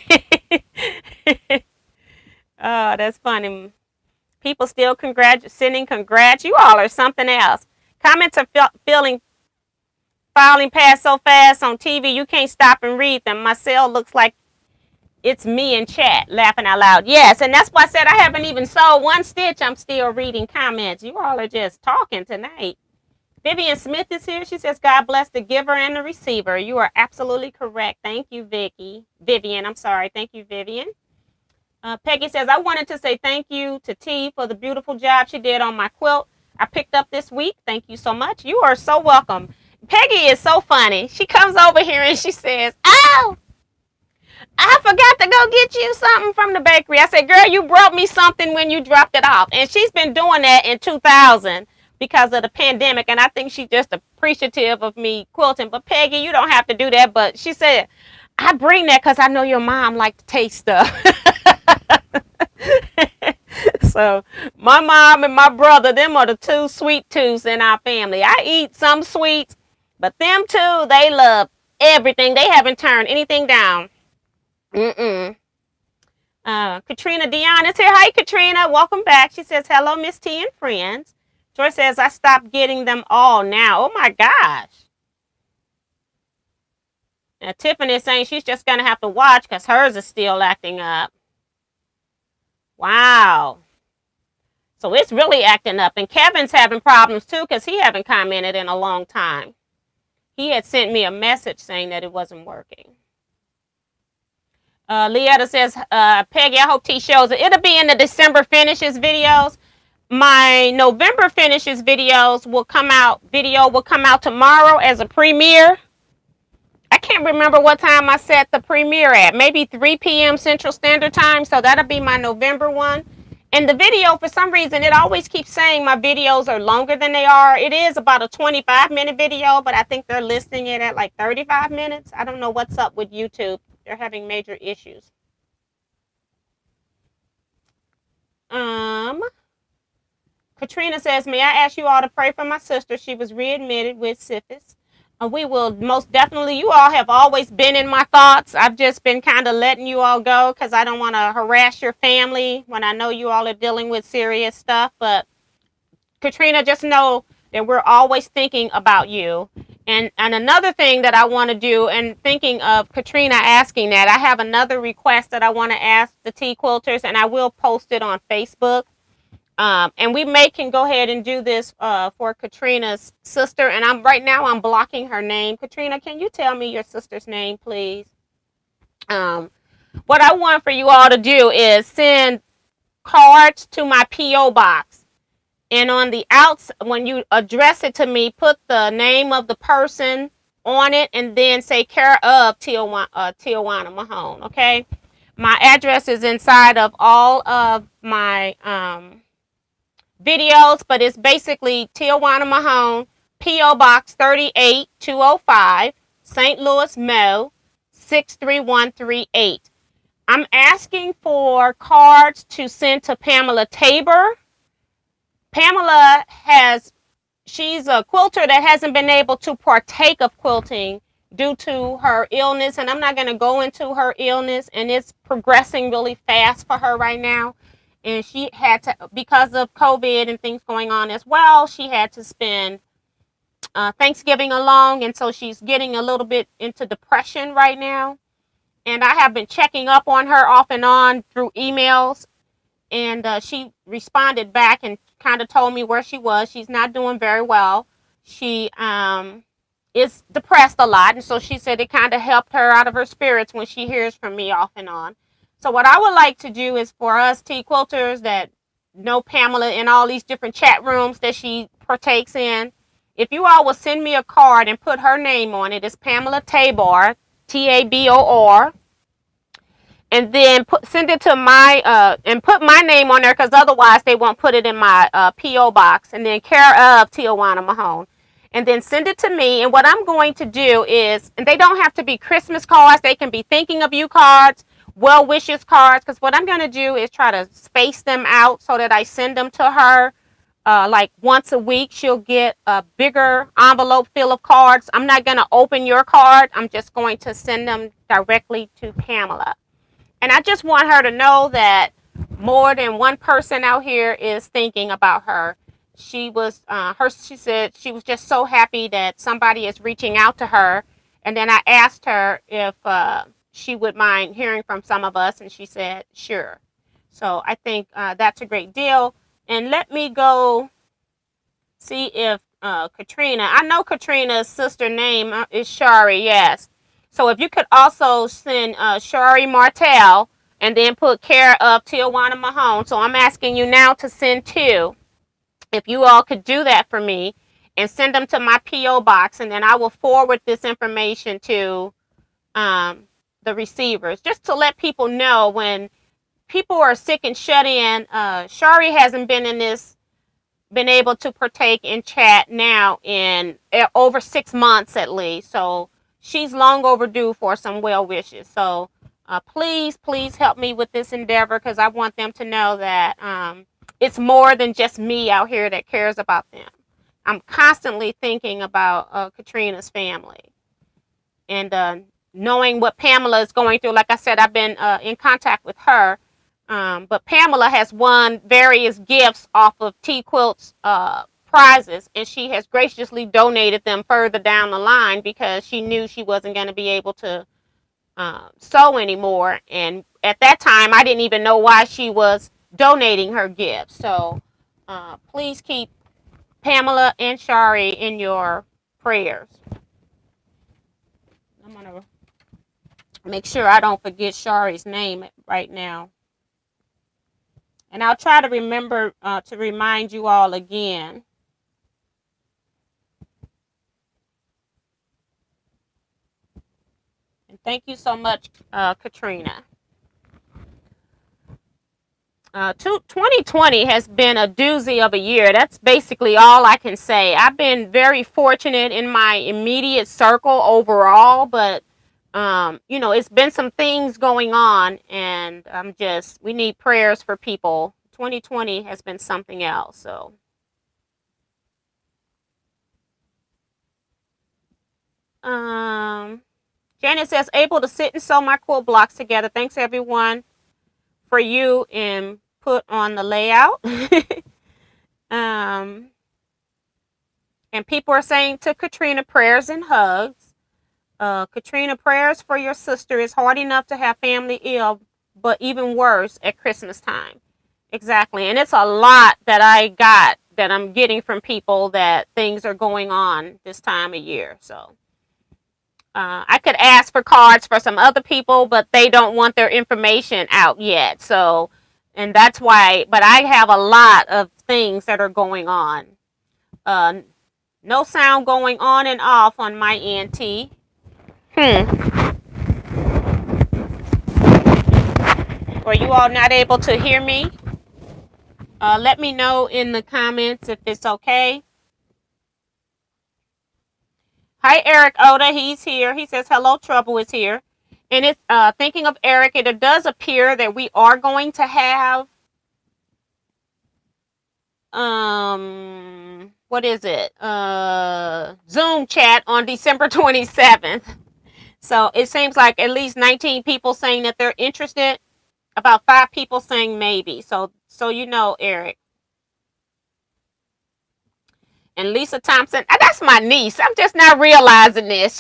Oh, that's funny. People still sending congrats. You all are something else. Comments are filing past so fast on TV, you can't stop and read them. My cell looks like it's me in chat, laughing out loud. Yes, and that's why I said I haven't even sold 1 stitch. I'm still reading comments. You all are just talking tonight. Vivian Smith is here. She says, God bless the giver and the receiver. You are absolutely correct. Thank you, Vivian, I'm sorry. Thank you, Vivian. Peggy says, I wanted to say thank you to T for the beautiful job she did on my quilt I picked up this week. Thank you so much. You are so welcome. Peggy is so funny. She comes over here and she says, oh, I forgot to go get you something from the bakery. I said, girl, you brought me something when you dropped it off. And she's been doing that in 2000 because of the pandemic. And I think she's just appreciative of me quilting. But Peggy, you don't have to do that. But she said, I bring that because I know your mom likes to taste stuff. So my mom and my brother, them are the 2 sweet tooths in our family. I eat some sweets, but them 2, they love everything. They haven't turned anything down. Katrina Dion is here. Hi, Katrina. Welcome back. She says, hello, Miss T and friends. Joy says, I stopped getting them all now. Oh, my gosh. Now, Tiffany is saying she's just going to have to watch because hers is still acting up. Wow. So it's really acting up. And Kevin's having problems, too, because he haven't commented in a long time. He had sent me a message saying that it wasn't working. Leetta says, Peggy, I hope T shows it. It'll be in the December finishes videos. My November finishes videos will come out. Video will come out tomorrow as a premiere. I can't remember what time I set the premiere at. Maybe 3 p.m. Central Standard Time. So that'll be my November one. And the video, for some reason, it always keeps saying my videos are longer than they are. It is about a 25-minute video, but I think they're listing it at like 35 minutes. I don't know what's up with YouTube. They're having major issues. Katrina says, may I ask you all to pray for my sister? She was readmitted with syphilis. We will most definitely, you all have always been in my thoughts. I've just been kind of letting you all go because I don't want to harass your family when I know you all are dealing with serious stuff. But Katrina, just know that we're always thinking about you. And another thing that I want to do, and thinking of Katrina asking that, I have another request that I want to ask the Tea Quilters, and I will post it on Facebook. And we can go ahead and do this for Katrina's sister. And right now I'm blocking her name. Katrina, can you tell me your sister's name, please? What I want for you all to do is send cards to my P.O. box. And on the outside, when you address it to me, put the name of the person on it and then say care of Teajuana Mahone, okay? My address is inside of all of my videos, but it's basically Teajuana Mahone, P.O. Box 38205, St. Louis, Mo. 63138. I'm asking for cards to send to Pamela Tabor. Pamela she's a quilter that hasn't been able to partake of quilting due to her illness, and I'm not going to go into her illness, and it's progressing really fast for her right now. And she had to, because of COVID and things going on as well, she had to spend Thanksgiving alone, and so she's getting a little bit into depression right now. And I have been checking up on her off and on through emails, and she responded back and kind of told me where she was. She's not doing very well. She is depressed a lot, and so she said it kind of helped her out of her spirits when she hears from me off and on. So what I would like to do is for us tea quilters that know Pamela in all these different chat rooms that she partakes in, if you all will send me a card and put her name on it, it's Pamela Tabor, Tabor, and then send it to my and put my name on there, because otherwise they won't put it in my P.O. box, and then care of Teajuana Mahone, and then send it to me. And what I'm going to do is, and they don't have to be Christmas cards, they can be thinking of you cards, well wishes cards, because what I'm going to do is try to space them out so that I send them to her like once a week. She'll get a bigger envelope full of cards. I'm not going to open your card. I'm just going to send them directly to Pamela. And I just want her to know that more than one person out here is thinking about her. She said she was just so happy that somebody is reaching out to her. And then I asked her if she would mind hearing from some of us, and she said, sure. So I think that's a great deal. And let me go see if Katrina, I know Katrina's sister name is Shari, yes. So if you could also send Shari Martell and then put care of Teajuana Mahone. So I'm asking you now to send two. If you all could do that for me and send them to my P.O. box, and then I will forward this information to the receivers, just to let people know when people are sick and shut in. Shari hasn't been able to partake in chat now in over 6 months at least. So she's long overdue for some well wishes. So please help me with this endeavor, because I want them to know that it's more than just me out here that cares about them. I'm constantly thinking about Katrina's family, and knowing what Pamela is going through. Like I said, I've been in contact with her, but Pamela has won various gifts off of Teaquilts prizes, and she has graciously donated them further down the line because she knew she wasn't going to be able to sew anymore. And at that time, I didn't even know why she was donating her gifts. So please keep Pamela and Shari in your prayers. I'm going to make sure I don't forget Shari's name right now. And I'll try to remember to remind you all again. And thank you so much, Katrina. 2020 has been a doozy of a year. That's basically all I can say. I've been very fortunate in my immediate circle overall, but it's been some things going on, and we need prayers for people. 2020 has been something else. So Janet says, able to sit and sew my quilt blocks together. Thanks everyone for you and put on the layout. And people are saying to Katrina, prayers and hugs. Katrina, prayers for your sister. It's hard enough to have family ill, but even worse at Christmas time. Exactly. And it's a lot that I'm getting from people that things are going on this time of year. So I could ask for cards for some other people, but they don't want their information out yet. So, and that's why, but I have a lot of things that are going on. No sound going on and off on my ENT. Are you all not able to hear me? Let me know in the comments if it's okay. Hi, Eric Oda. He's here. He says, hello, Trouble is here. And it's thinking of Eric, it does appear that we are going to have what is it? Zoom chat on December 27th. So it seems like at least 19 people saying that they're interested. About 5 people saying maybe. So you know, Eric. And Lisa Thompson, that's my niece. I'm just not realizing this.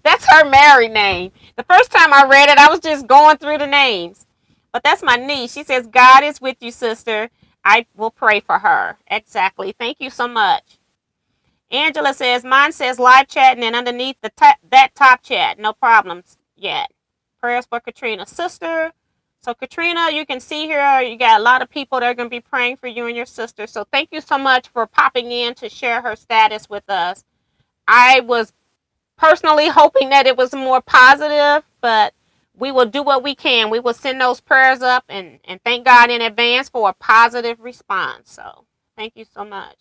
That's her married name. The first time I read it, I was just going through the names. But that's my niece. She says, God is with you, sister. I will pray for her. Exactly. Thank you so much. Angela says, mine says live chat and then underneath that top chat. No problems yet. Prayers for Katrina's sister. So Katrina, you can see here, you got a lot of people that are going to be praying for you and your sister. So thank you so much for popping in to share her status with us. I was personally hoping that it was more positive, but we will do what we can. We will send those prayers up and thank God in advance for a positive response. So thank you so much.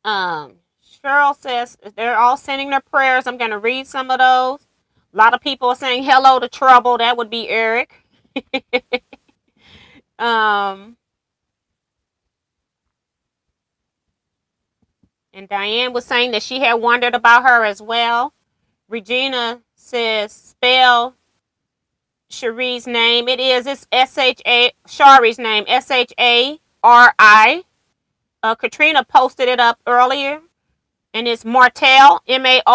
Cheryl says they're all sending their prayers. I'm going to read some of those. A lot of people are saying hello to Trouble. That would be Eric. And Diane was saying that she had wondered about her as well. Regina says, spell Cherie's name. It's S-H-A, Shari's name, S-H-A-R-I. Katrina posted it up earlier. And it's Martell, M-A-R-T-E-L-L.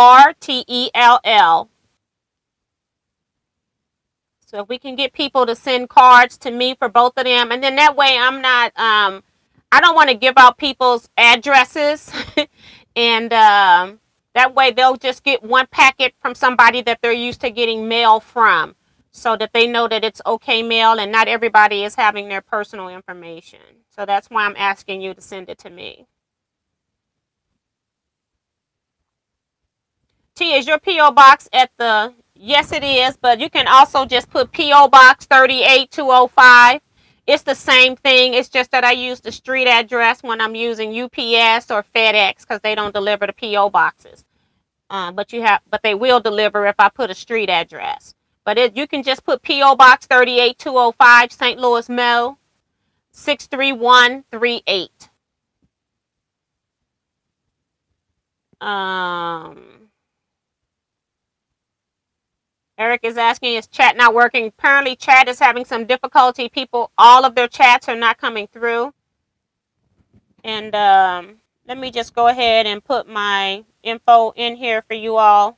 So if we can get people to send cards to me for both of them. And then that way I'm not, I don't want to give out people's addresses. And that way they'll just get one packet from somebody that they're used to getting mail from. So that they know that it's okay mail and not everybody is having their personal information. So that's why I'm asking you to send it to me. T, is your P.O. box at the... Yes, it is, but you can also just put P.O. Box 38205. It's the same thing. It's just that I use the street address when I'm using UPS or FedEx because they don't deliver the P.O. boxes. But they will deliver if I put a street address. But you can just put P.O. Box 38205, St. Louis, Mo. 63138. Eric is asking, is chat not working? Apparently chat is having some difficulty. All of their chats are not coming through. And let me just go ahead and put my info in here for you all.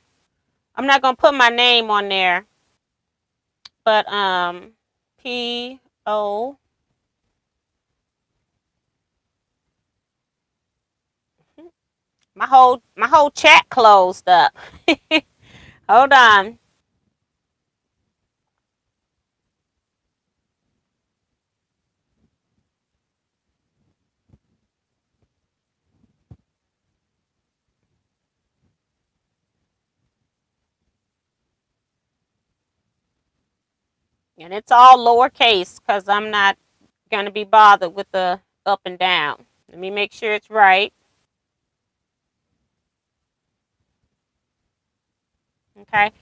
I'm not going to put my name on there. But P-O. My whole chat closed up. Hold on. And it's all lowercase because I'm not going to be bothered with the up and down. Let me make sure it's right. Okay.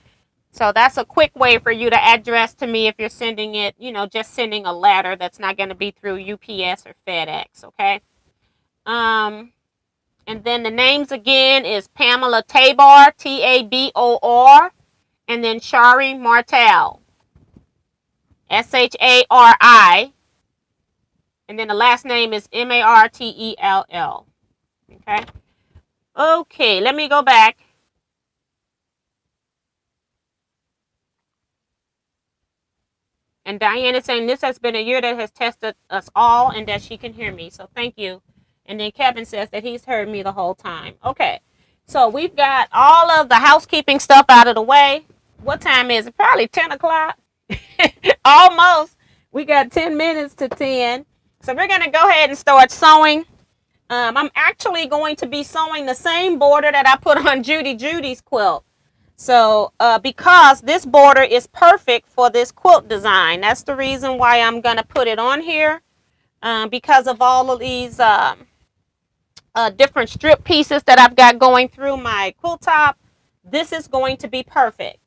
So that's a quick way for you to address to me if you're sending it, just sending a letter that's not going to be through UPS or FedEx. Okay. And And then the names again is Pamela Tabor, Tabor, and then Shari Martell, Shari. And then the last name is Martell. Okay. Okay, let me go back. And Diane is saying this has been a year that has tested us all and that she can hear me. So thank you. And then Kevin says that he's heard me the whole time. Okay. So we've got all of the housekeeping stuff out of the way. What time is it? Probably 10 o'clock. Almost. We got 10 minutes to 10. So we're going to go ahead and start sewing. I'm actually going to be sewing the same border that I put on Judy's quilt. So because this border is perfect for this quilt design, that's the reason why I'm going to put it on here, because of all of these different strip pieces that I've got going through my quilt top. This is going to be perfect.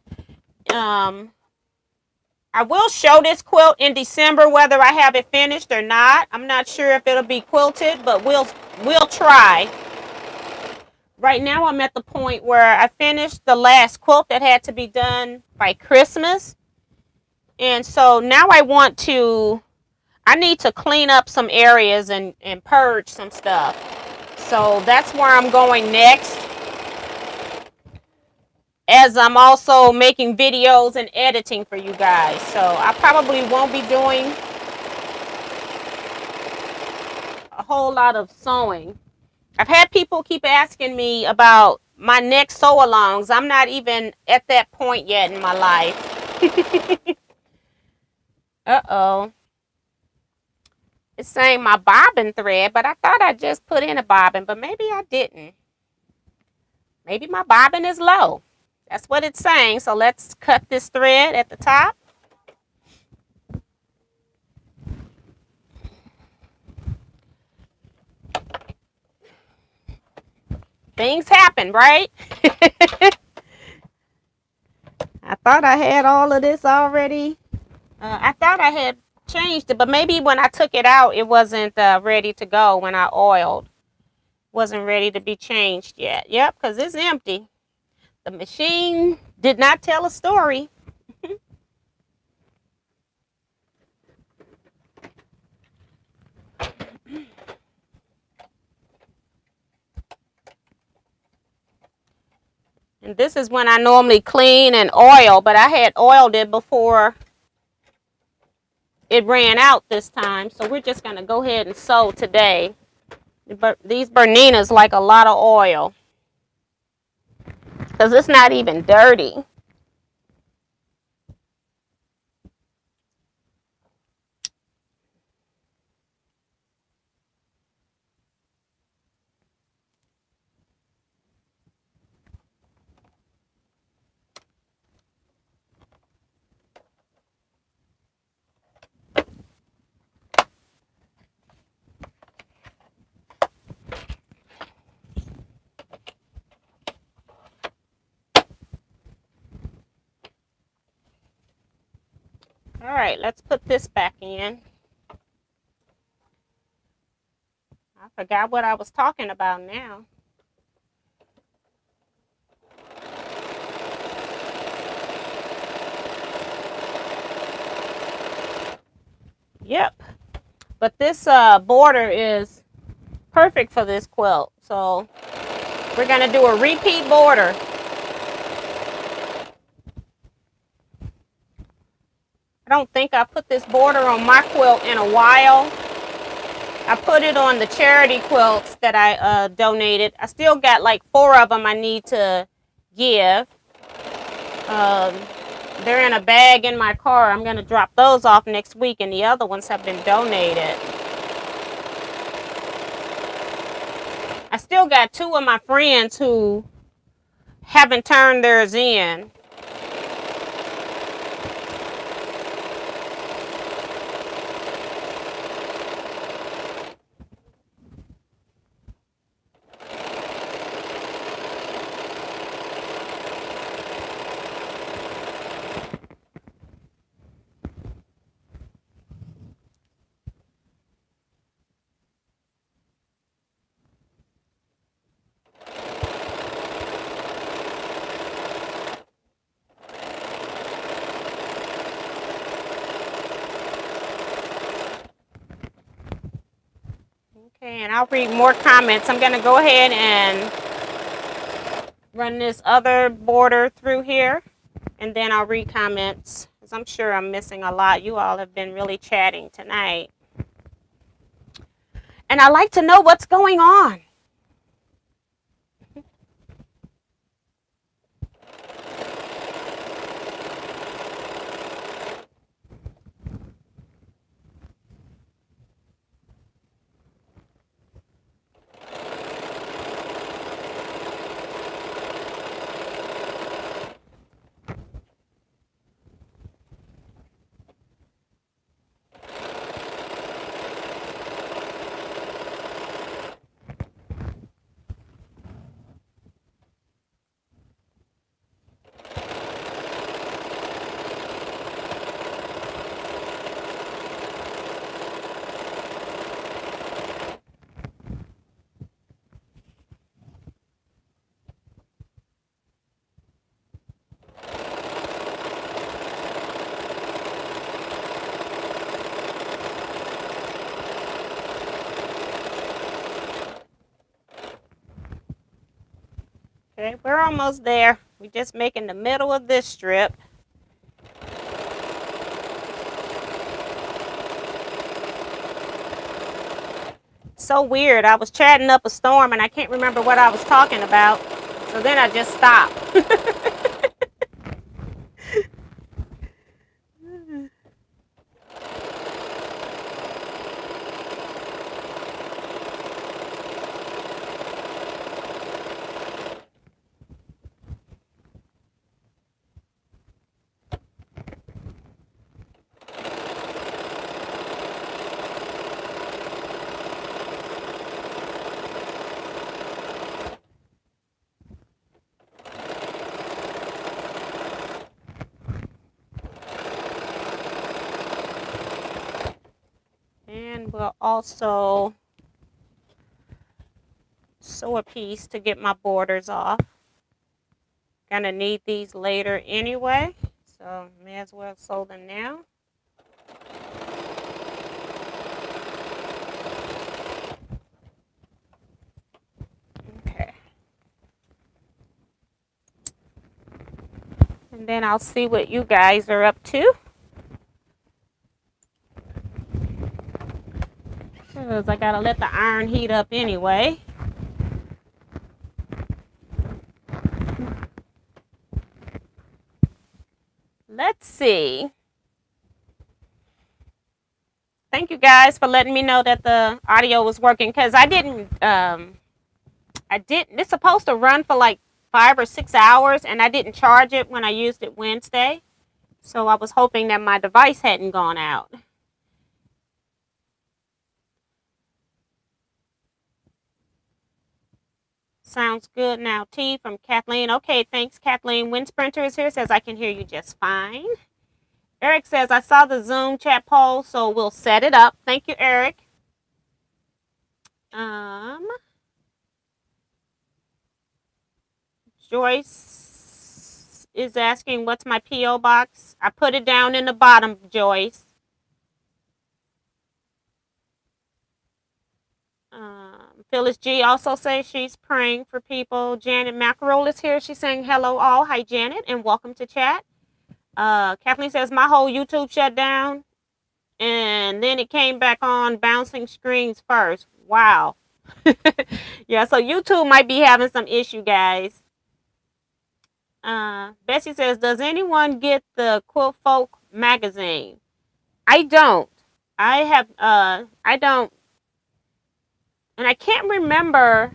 I will show this quilt in December whether I have it finished or not. I'm not sure if it'll be quilted, but we'll try. Right now I'm at the point where I finished the last quilt that had to be done by Christmas. And so now I need to clean up some areas and purge some stuff. So that's where I'm going next, as I'm also making videos and editing for you guys. So I probably won't be doing a whole lot of sewing. I've had people keep asking me about my next sew-alongs. I'm not even at that point yet in my life. Uh-oh. It's saying my bobbin thread, but I thought I just put in a bobbin, but maybe I didn't. Maybe my bobbin is low. That's what it's saying. So let's cut this thread at the top. Things happen, right? I thought I had all of this already. I thought I had changed it, but maybe when I took it out, it wasn't ready to go when I oiled. Wasn't ready to be changed yet. Yep, because it's empty. The machine did not tell a story. And this is when I normally clean and oil, but I had oiled it before it ran out this time. So we're just going to go ahead and sew today. But these Berninas like a lot of oil, because it's not even dirty. All right, let's put this back in. I forgot what I was talking about now. Yep. But this border is perfect for this quilt. So we're going to do a repeat border. I don't think I put this border on my quilt in a while. I put it on the charity quilts that I donated. I still got like 4 of them I need to give. They're in a bag in my car. I'm going to drop those off next week, and the other ones have been donated. I still got 2 of my friends who haven't turned theirs in. And I'll read more comments. I'm going to go ahead and run this other border through here, and then I'll read comments, because I'm sure I'm missing a lot. You all have been really chatting tonight. And I like to know what's going on. Okay, we're almost there. We're just making the middle of this strip. So weird. I was chatting up a storm and I can't remember what I was talking about. So then I just stopped. And we'll also sew a piece to get my borders off. Gonna need these later anyway, so may as well sew them now. Okay. And then I'll see what you guys are up to. Because I gotta let the iron heat up anyway. Let's see. Thank you guys for letting me know that the audio was working, because I didn't, it's supposed to run for like 5 or 6 hours, and I didn't charge it when I used it Wednesday. So I was hoping that my device hadn't gone out. Sounds good now. T from Kathleen. Okay, thanks, Kathleen. Wind Sprinter is here. Says I can hear you just fine. Eric says I saw the Zoom chat poll, so we'll set it up. Thank you, Eric. Joyce is asking what's my P.O. box. I put it down in the bottom, Joyce. Phyllis G also says she's praying for people. Janet Mackerel is here. She's saying hello all. Hi, Janet, and welcome to chat. Kathleen says my whole YouTube shut down, and then it came back on bouncing screens first. Wow. Yeah, so YouTube might be having some issue, guys. Bessie says, does anyone get the Quilt Folk magazine? I don't. I don't. And I can't remember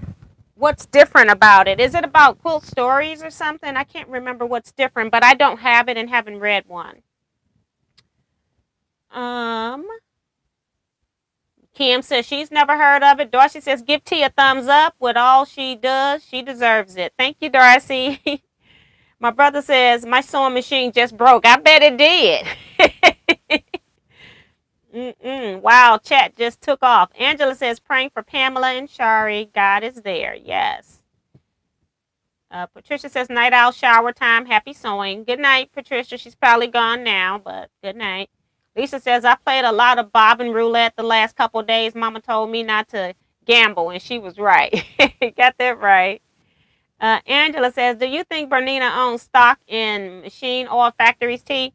what's different about it. Is it about quilt stories or something? I can't remember what's different, but I don't have it and haven't read one. Kim says she's never heard of it. Darcy says give T a thumbs up. With all she does, she deserves it. Thank you, Darcy. My brother says my sewing machine just broke. I bet it did. Wow, chat just took off. Angela says praying for Pamela and Shari. God is there. Yes. Patricia says night owl shower time. Happy sewing. Good night, Patricia. She's probably gone now, but good night. Lisa says I played a lot of bobbin roulette the last couple of days. Mama told me not to gamble, and she was right. Got that right. Angela says, do you think Bernina owns stock in machine oil factories, T?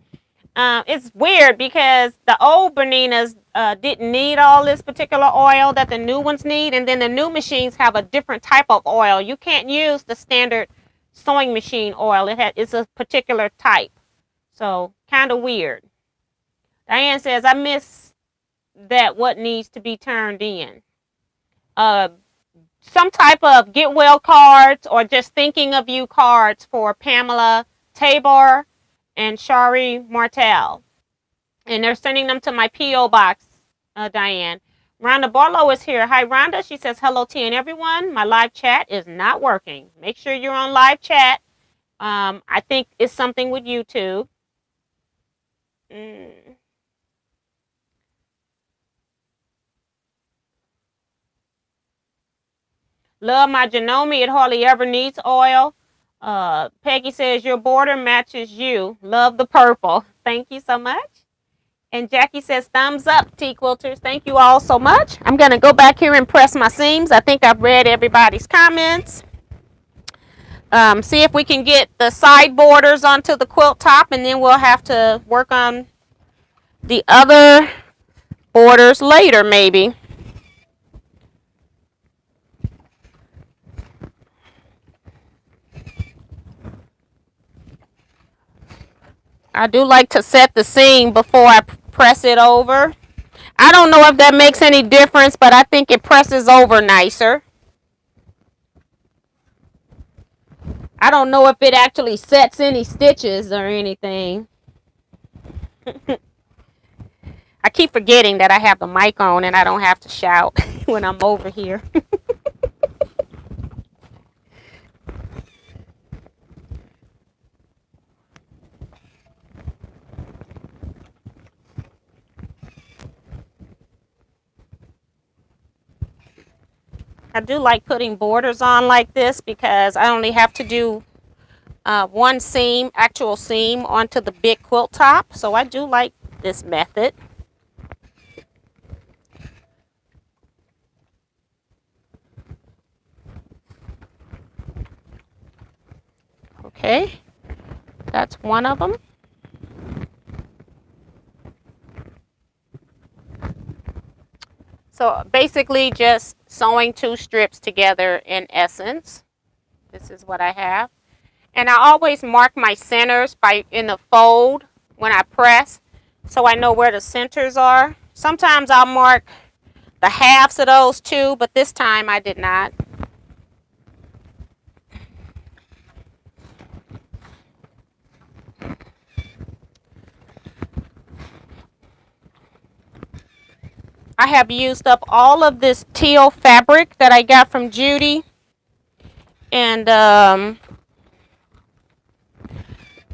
It's weird because the old Berninas didn't need all this particular oil that the new ones need, and then the new machines have a different type of oil. You can't use the standard sewing machine oil. It's a particular type. So kind of weird. Diane says, I miss that what needs to be turned in. Some type of get well cards or just thinking of you cards for Pamela Tabor and Shari Martel. And they're sending them to my P.O. box, Diane. Rhonda Barlow is here. Hi, Rhonda. She says, hello, T and everyone. My live chat is not working. Make sure you're on live chat. I think it's something with YouTube. Love my Janome. It hardly ever needs oil. Peggy says, your border matches you. Love the purple. Thank you so much. And Jackie says, thumbs up, Teaquilters. Thank you all so much. I'm going to go back here and press my seams. I think I've read everybody's comments. See if we can get the side borders onto the quilt top, and then we'll have to work on the other borders later, maybe. I do like to set the seam before I press it over. I don't know if that makes any difference, but I think it presses over nicer. I don't know if it actually sets any stitches or anything. I keep forgetting that I have the mic on and I don't have to shout when I'm over here. I do like putting borders on like this because I only have to do one seam, actual seam, onto the big quilt top. So I do like this method. Okay, that's one of them. So basically just sewing two strips together in essence. This is what I have. And I always mark my centers in the fold when I press, so I know where the centers are. Sometimes I'll mark the halves of those too, but this time I did not. I have used up all of this teal fabric that I got from Judy. And I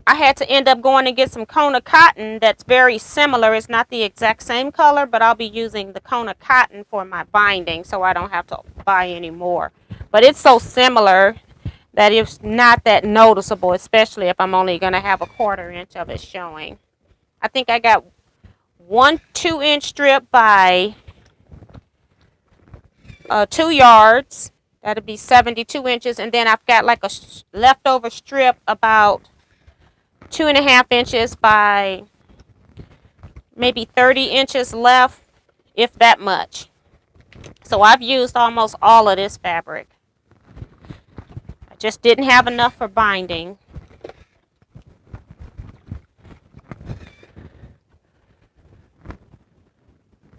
had to end up going to get some Kona cotton that's very similar. It's not the exact same color, but I'll be using the Kona cotton for my binding so I don't have to buy any more. But it's so similar that it's not that noticeable, especially if I'm only going to have a 1/4 inch of it showing. I think I got one 2-inch strip by 2 yards. That'll be 72 inches. And then I've got like a leftover strip about 2.5 inches by maybe 30 inches left, if that much. So I've used almost all of this fabric. I just didn't have enough for binding.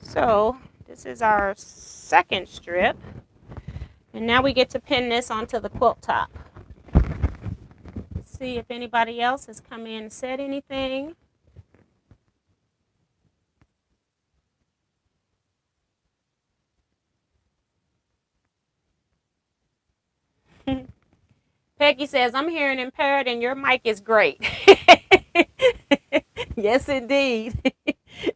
So this is our second strip. And now we get to pin this onto the quilt top. Let's see if anybody else has come in and said anything. Peggy says, I'm hearing impaired and your mic is great. Yes, indeed.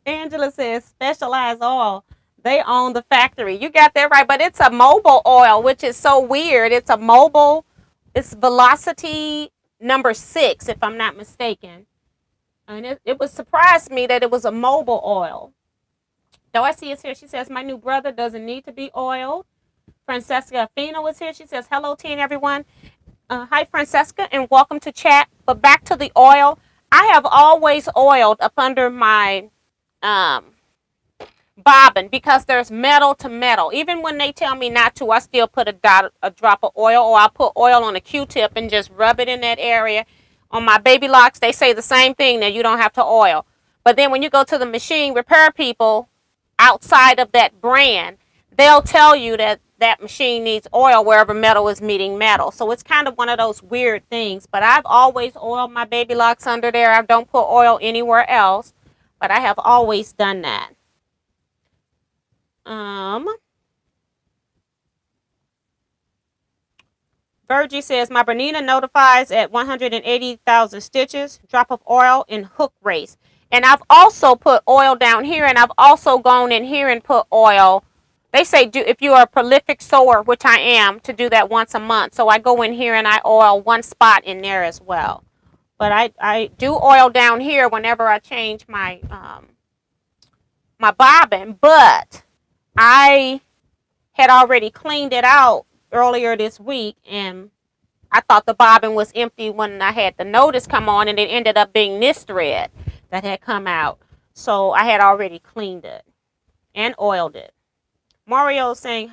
Angela says, Specialized Oil. They own the factory. You got that right, but it's a mobile oil, which is so weird. It's a mobile, it's Velocity number 6, if I'm not mistaken. And it would surprise me that it was a mobile oil. Darcy is here. She says, my new brother doesn't need to be oiled. Francesca Fino is here. She says, hello, T and everyone. Hi, Francesca, and welcome to chat. But back to the oil. I have always oiled up under my um, bobbin because there's metal to metal. Even when they tell me not to, I still put a drop of oil, or I put oil on a Q-tip and just rub it in that area. On my baby locks, they say the same thing, that you don't have to oil. But then when you go to the machine repair people outside of that brand, they'll tell you that that machine needs oil wherever metal is meeting metal. So it's kind of one of those weird things. But I've always oiled my baby locks under there. I don't put oil anywhere else, but I have always done that. Virgie says, my Bernina notifies at 180,000 stitches, drop of oil in hook race. And I've also put oil down here, and I've also gone in here and put oil. They say if you are a prolific sewer, which I am, to do that once a month. So I go in here and I oil one spot in there as well. But I do oil down here whenever I change my my bobbin, but I had already cleaned it out earlier this week, and I thought the bobbin was empty when I had the notice come on, and it ended up being this thread that had come out. So I had already cleaned it and oiled it. Mario saying,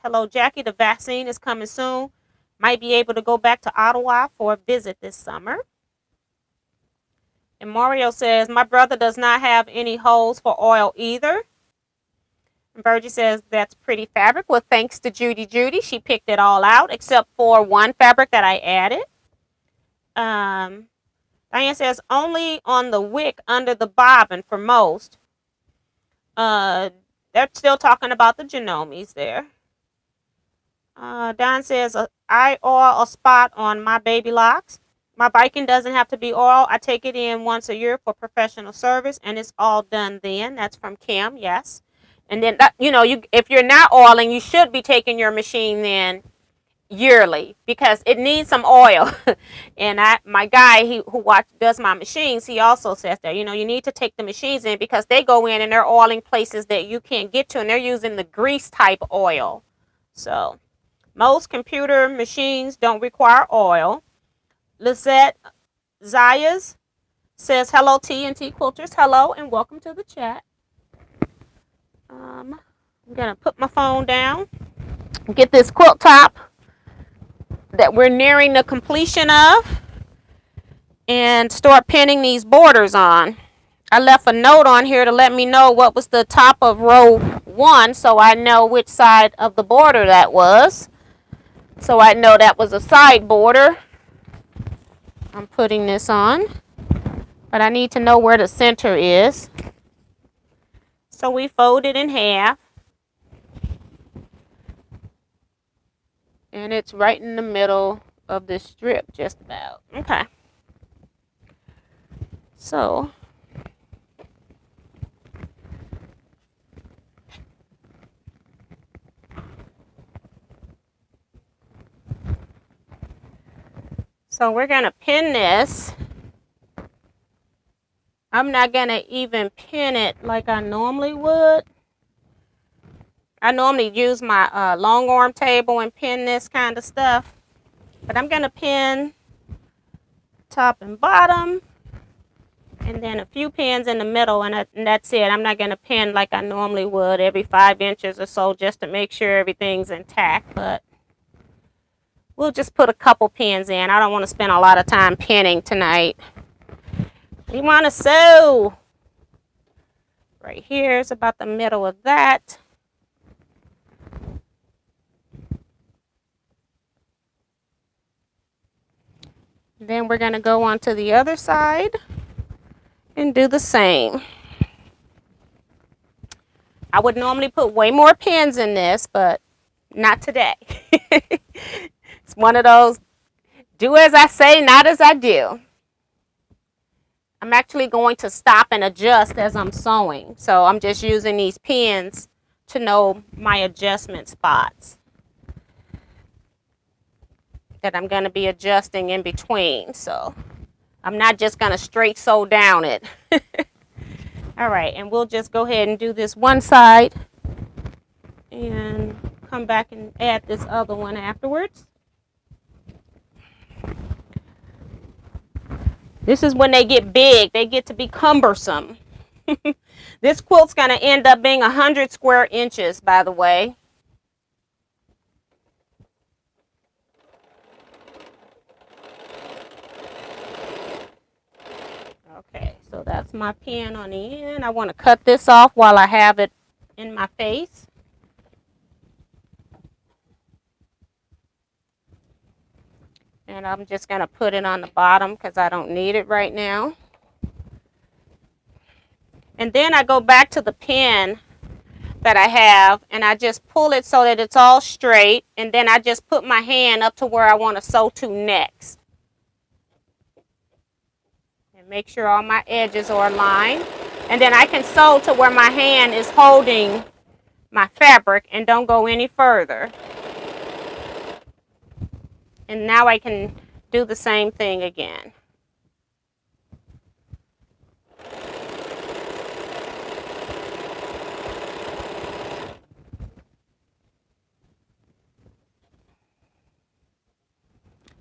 hello, Jackie. The vaccine is coming soon. Might be able to go back to Ottawa for a visit this summer. And Mario says, my brother does not have any holes for oil either. And Virgie says, that's pretty fabric. Well, thanks to Judy. She picked it all out except for one fabric that I added. Diane says, only on the wick under the bobbin for most. They're still talking about the genomes there. Don says, I oil a spot on my baby locks. My biking doesn't have to be oiled. I take it in once a year for professional service, and it's all done then. That's from Kim, yes. And then, if you're not oiling, you should be taking your machine then yearly because it needs some oil. And my guy who does my machines, he also says that, you need to take the machines in because they go in and they're oiling places that you can't get to, and they're using the grease type oil. So most computer machines don't require oil. Lisette Zayas says, hello, T and T Quilters. Hello, and welcome to the chat. I'm going to put my phone down, get this quilt top that we're nearing the completion of, and start pinning these borders on. I left a note on here to let me know what was the top of row 1 so I know which side of the border that was. So I know that was a side border. I'm putting this on, but I need to know where the center is. So we fold it in half, and it's right in the middle of this strip, just about. Okay. So we're going to pin this. I'm not going to even pin it like I normally would. I normally use my long arm table and pin this kind of stuff. But I'm going to pin top and bottom. And then a few pins in the middle. And that's it. I'm not going to pin like I normally would every 5 inches or so just to make sure everything's intact. But we'll just put a couple pins in. I don't want to spend a lot of time pinning tonight. We want to sew. Right here is about the middle of that. Then we're going to go on to the other side and do the same. I would normally put way more pins in this, but not today. It's one of those, do as I say, not as I do. I'm actually going to stop and adjust as I'm sewing. So I'm just using these pins to know my adjustment spots that I'm going to be adjusting in between. So I'm not just going to straight sew down it. All right, and we'll just go ahead and do this one side and come back and add this other one afterwards. This is when they get big. They get to be cumbersome. This quilt's going to end up being 100 square inches, by the way. Okay, so that's my pin on the end. I want to cut this off while I have it in my face. And I'm just going to put it on the bottom because I don't need it right now. And then I go back to the pin that I have and I just pull it so that it's all straight. And then I just put my hand up to where I want to sew to next. And make sure all my edges are aligned. And then I can sew to where my hand is holding my fabric and don't go any further. And now I can do the same thing again.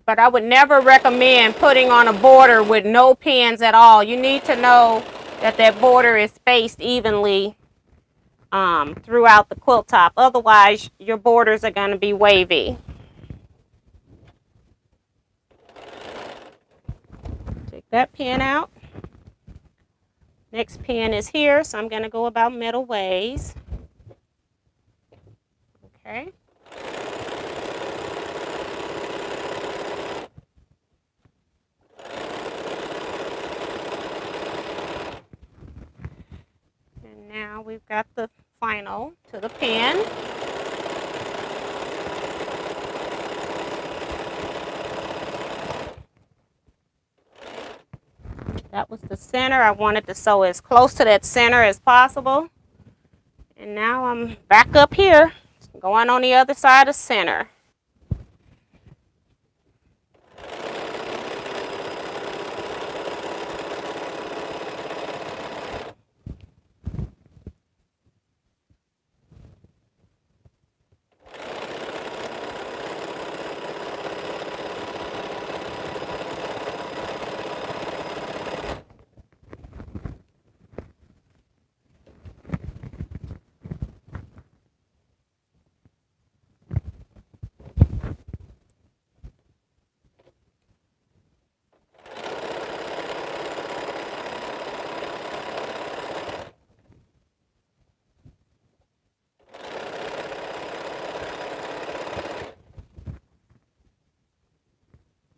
But I would never recommend putting on a border with no pins at all. You need to know that that border is spaced evenly throughout the quilt top. Otherwise, your borders are going to be wavy. Take that pin out. Next pin is here, so I'm going to go about middle ways. Okay. And now we've got the final to the pin. That was the center. I wanted to sew as close to that center as possible. And now I'm back up here, going on the other side of center.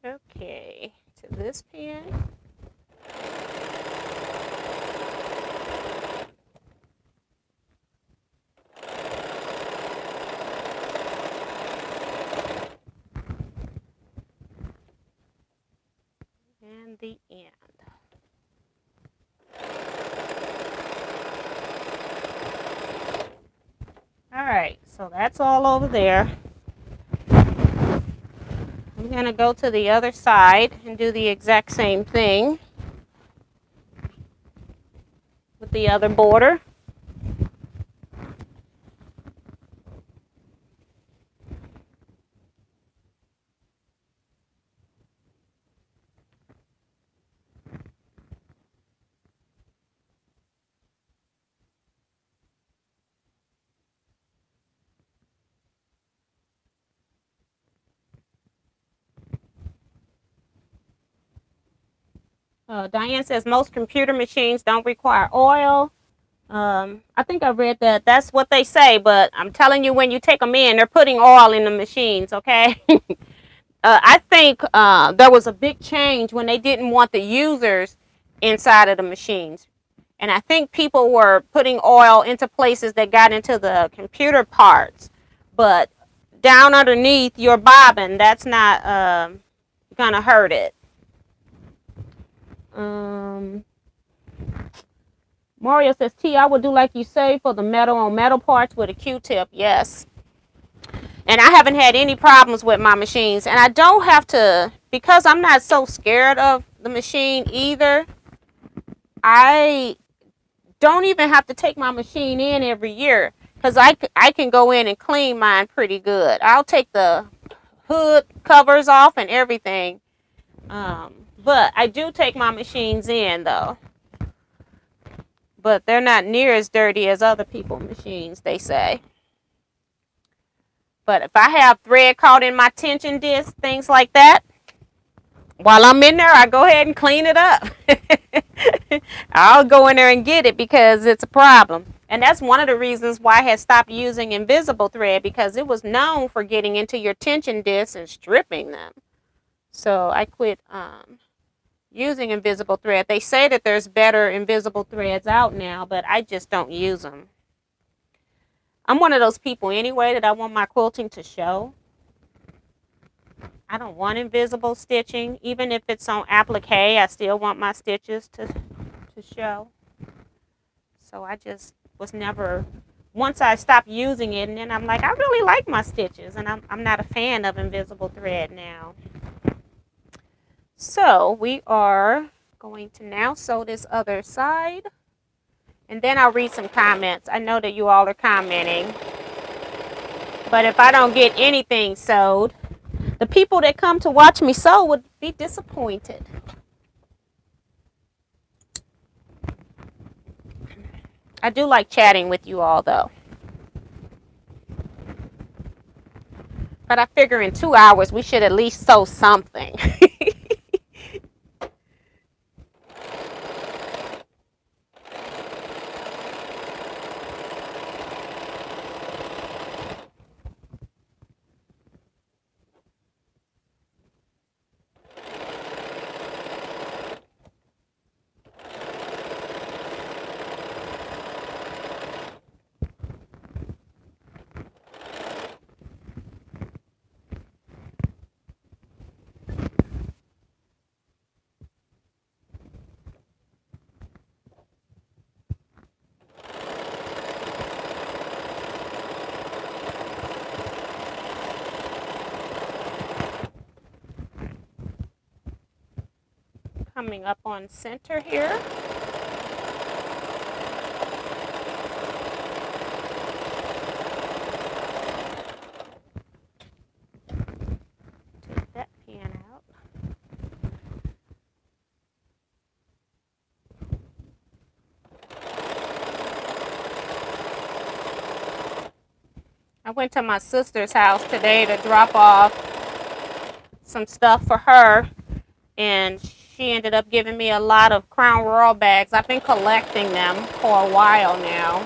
Okay, to this pin. And the end. All right, so that's all over there. I'm going to go to the other side and do the exact same thing with the other border. Diane says most computer machines don't require oil. I think I read that. That's what they say, but I'm telling you, when you take them in, they're putting oil in the machines, okay? I think there was a big change when they didn't want the users inside of the machines. And I think people were putting oil into places that got into the computer parts. But down underneath your bobbin, that's not going to hurt it. Mario says, T, I would do like you say for the metal on metal parts with a Q-tip. Yes. And I haven't had any problems with my machines. And I don't have to, because I'm not so scared of the machine either, I don't even have to take my machine in every year. because I can go in and clean mine pretty good. I'll take the hood covers off and everything. But I do take my machines in though. But they're not near as dirty as other people's machines, they say. But if I have thread caught in my tension disc, things like that, while I'm in there, I go ahead and clean it up. I'll go in there and get it because it's a problem. And that's one of the reasons why I had stopped using invisible thread, because it was known for getting into your tension discs and stripping them. So I quit using invisible thread. They say that there's better invisible threads out now, but I just don't use them. I'm one of those people anyway that I want my quilting to show. I don't want invisible stitching. Even if it's on applique, I still want my stitches to show. So I just was never, once I stopped using it, and then I'm like, I really like my stitches, and I'm not a fan of invisible thread now. So we are going to now sew this other side, and then I'll read some comments. I know that you all are commenting, but if I don't get anything sewed, the people that come to watch me sew would be disappointed. I do like chatting with you all though. But I figure in 2 hours we should at least sew something. Coming up on center here. Take that pan out. I went to my sister's house today to drop off some stuff for her, and she ended up giving me a lot of Crown Royal bags. I've been collecting them for a while now.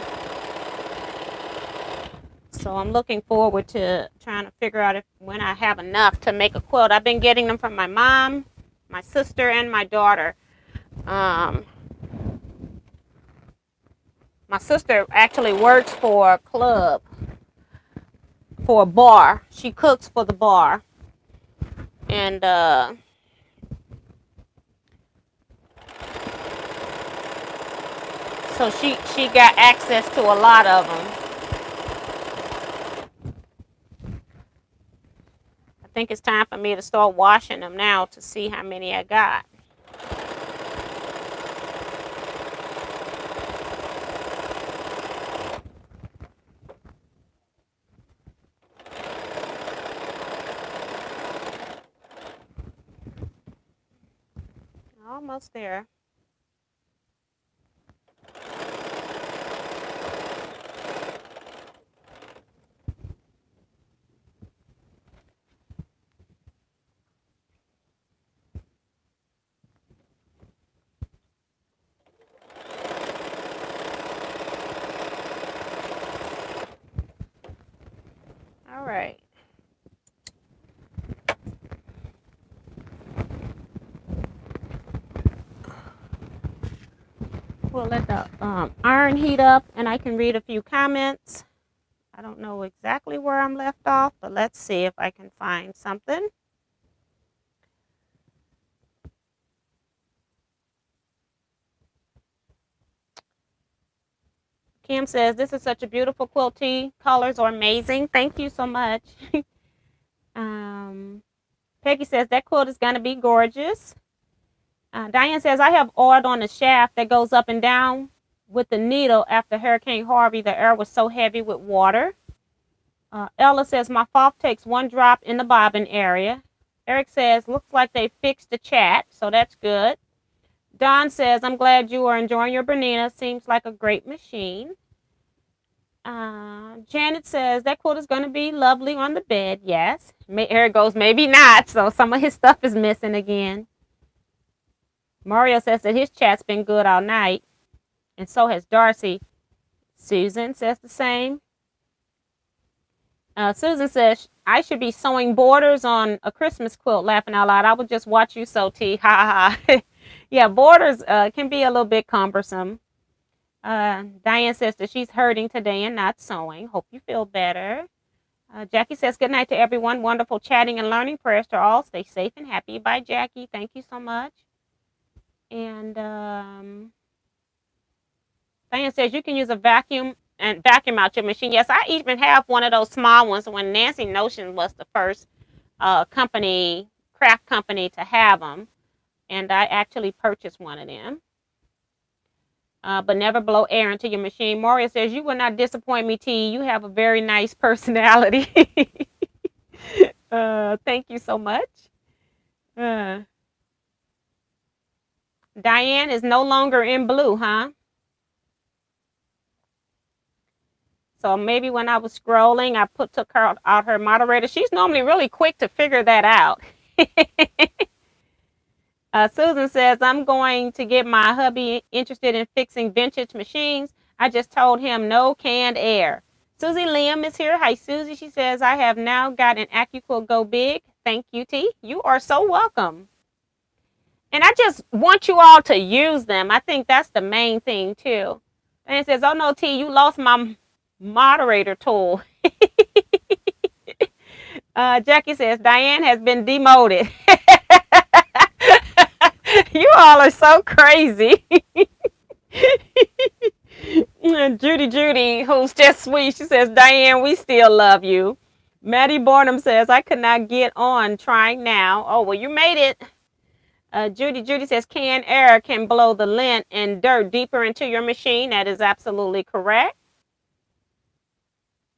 So I'm looking forward to trying to figure out when I have enough to make a quilt. I've been getting them from my mom, my sister, and my daughter. My sister actually works for a club, for a bar. She cooks for the bar. And so she got access to a lot of them. I think it's time for me to start washing them now to see how many I got. Almost there. All right. We'll let the iron heat up, and I can read a few comments. I don't know exactly where I'm left off, but let's see if I can find something. Kim says, this is such a beautiful quilt tee. Colors are amazing. Thank you so much. Peggy says, that quilt is going to be gorgeous. Diane says, I have oiled on the shaft that goes up and down. with the needle after Hurricane Harvey. The air was so heavy with water. Ella says, my FOF takes 1 drop in the bobbin area. Eric says, looks like they fixed the chat, so that's good. Don says, I'm glad you are enjoying your Bernina. Seems like a great machine. Janet says, that quilt is going to be lovely on the bed. Yes. Eric goes, maybe not. So some of his stuff is missing again. Mario says that his chat's been good all night. And so has Darcy. Susan says the same. Susan says, I should be sewing borders on a Christmas quilt, laughing out loud. I would just watch you sew, T. Ha ha ha. Yeah, borders can be a little bit cumbersome. Diane says that she's hurting today and not sewing. Hope you feel better. Jackie says, good night to everyone. Wonderful chatting and learning. Prayers to all. Stay safe and happy. Bye, Jackie. Thank you so much. And Diane says, you can use a vacuum and vacuum out your machine. Yes, I even have one of those small ones. When Nancy Notion was the first craft company to have them. And I actually purchased one of them. But never blow air into your machine. Moria says, you will not disappoint me, T. You have a very nice personality. Thank you so much. Diane is no longer in blue, huh? So maybe when I was scrolling, I took her out her moderator. She's normally really quick to figure that out. Susan says, I'm going to get my hubby interested in fixing vintage machines. I just told him no canned air. Susie Liam is here. Hi, Susie. She says, I have now got an AccuQuilt Go Big. Thank you, T. You are so welcome. And I just want you all to use them. I think that's the main thing, too. And it says, oh, no, T, you lost my moderator tool. Jackie says, Diane has been demoted. You all are so crazy. Judy, who's just sweet, she says, Diane, we still love you. Maddie Barnum says, I could not get on trying now. Oh, well, you made it. Judy says, canned air can blow the lint and dirt deeper into your machine. That is absolutely correct.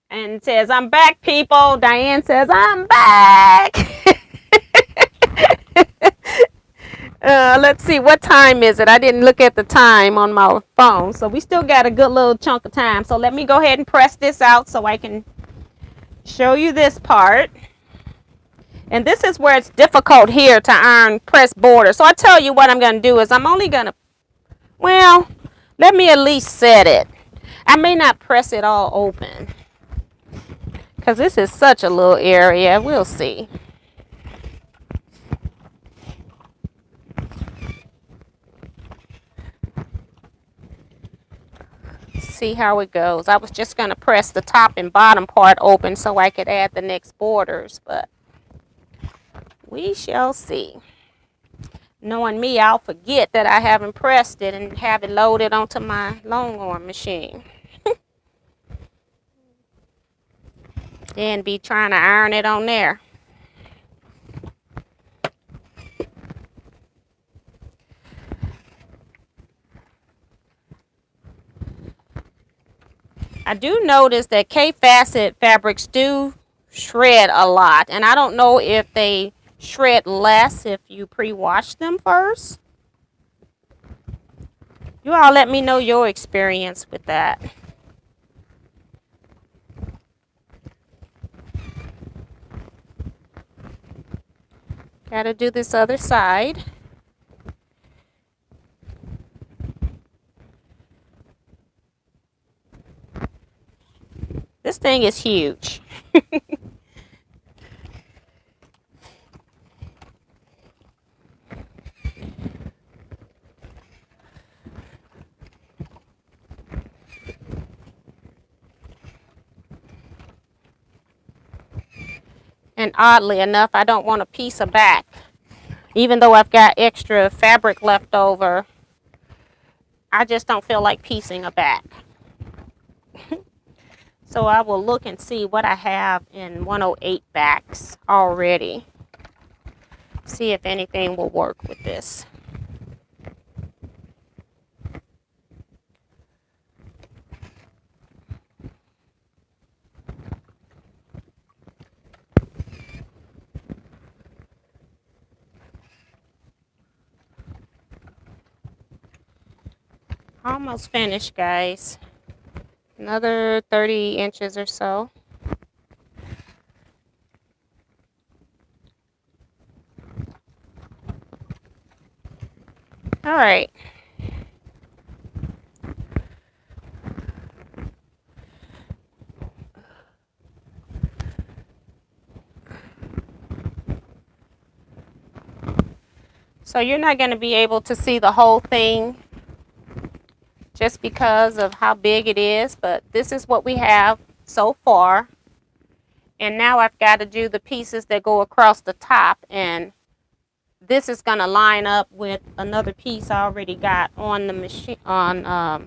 And says, I'm back, people. Diane says, I'm back. Let's see, what time is it? I didn't look at the time on my phone. So we still got a good little chunk of time. So let me go ahead and press this out so I can show you this part. And this is where it's difficult here to iron press border. So I tell you what I'm going to do is I'm only going to, well, let me at least set it. I may not press it all open because this is such a little area. We'll see. See how it goes. I was just going to press the top and bottom part open so I could add the next borders, but we shall see. Knowing me, I'll forget that I haven't pressed it and have it loaded onto my long arm machine. Then be trying to iron it on there. I do notice that K-facet fabrics do shred a lot, and I don't know if they shred less if you pre-wash them first. You all let me know your experience with that. Gotta do this other side. This thing is huge. And oddly enough, I don't want a piece of back. Even though I've got extra fabric left over, I just don't feel like piecing a back. So I will look and see what I have in 108 backs already. See if anything will work with this. Almost finished, guys. Another 30 inches or so. All right. So you're not going to be able to see the whole thing just because of how big it is, but this is what we have so far. And now I've got to do the pieces that go across the top, and this is going to line up with another piece I already got on the machine that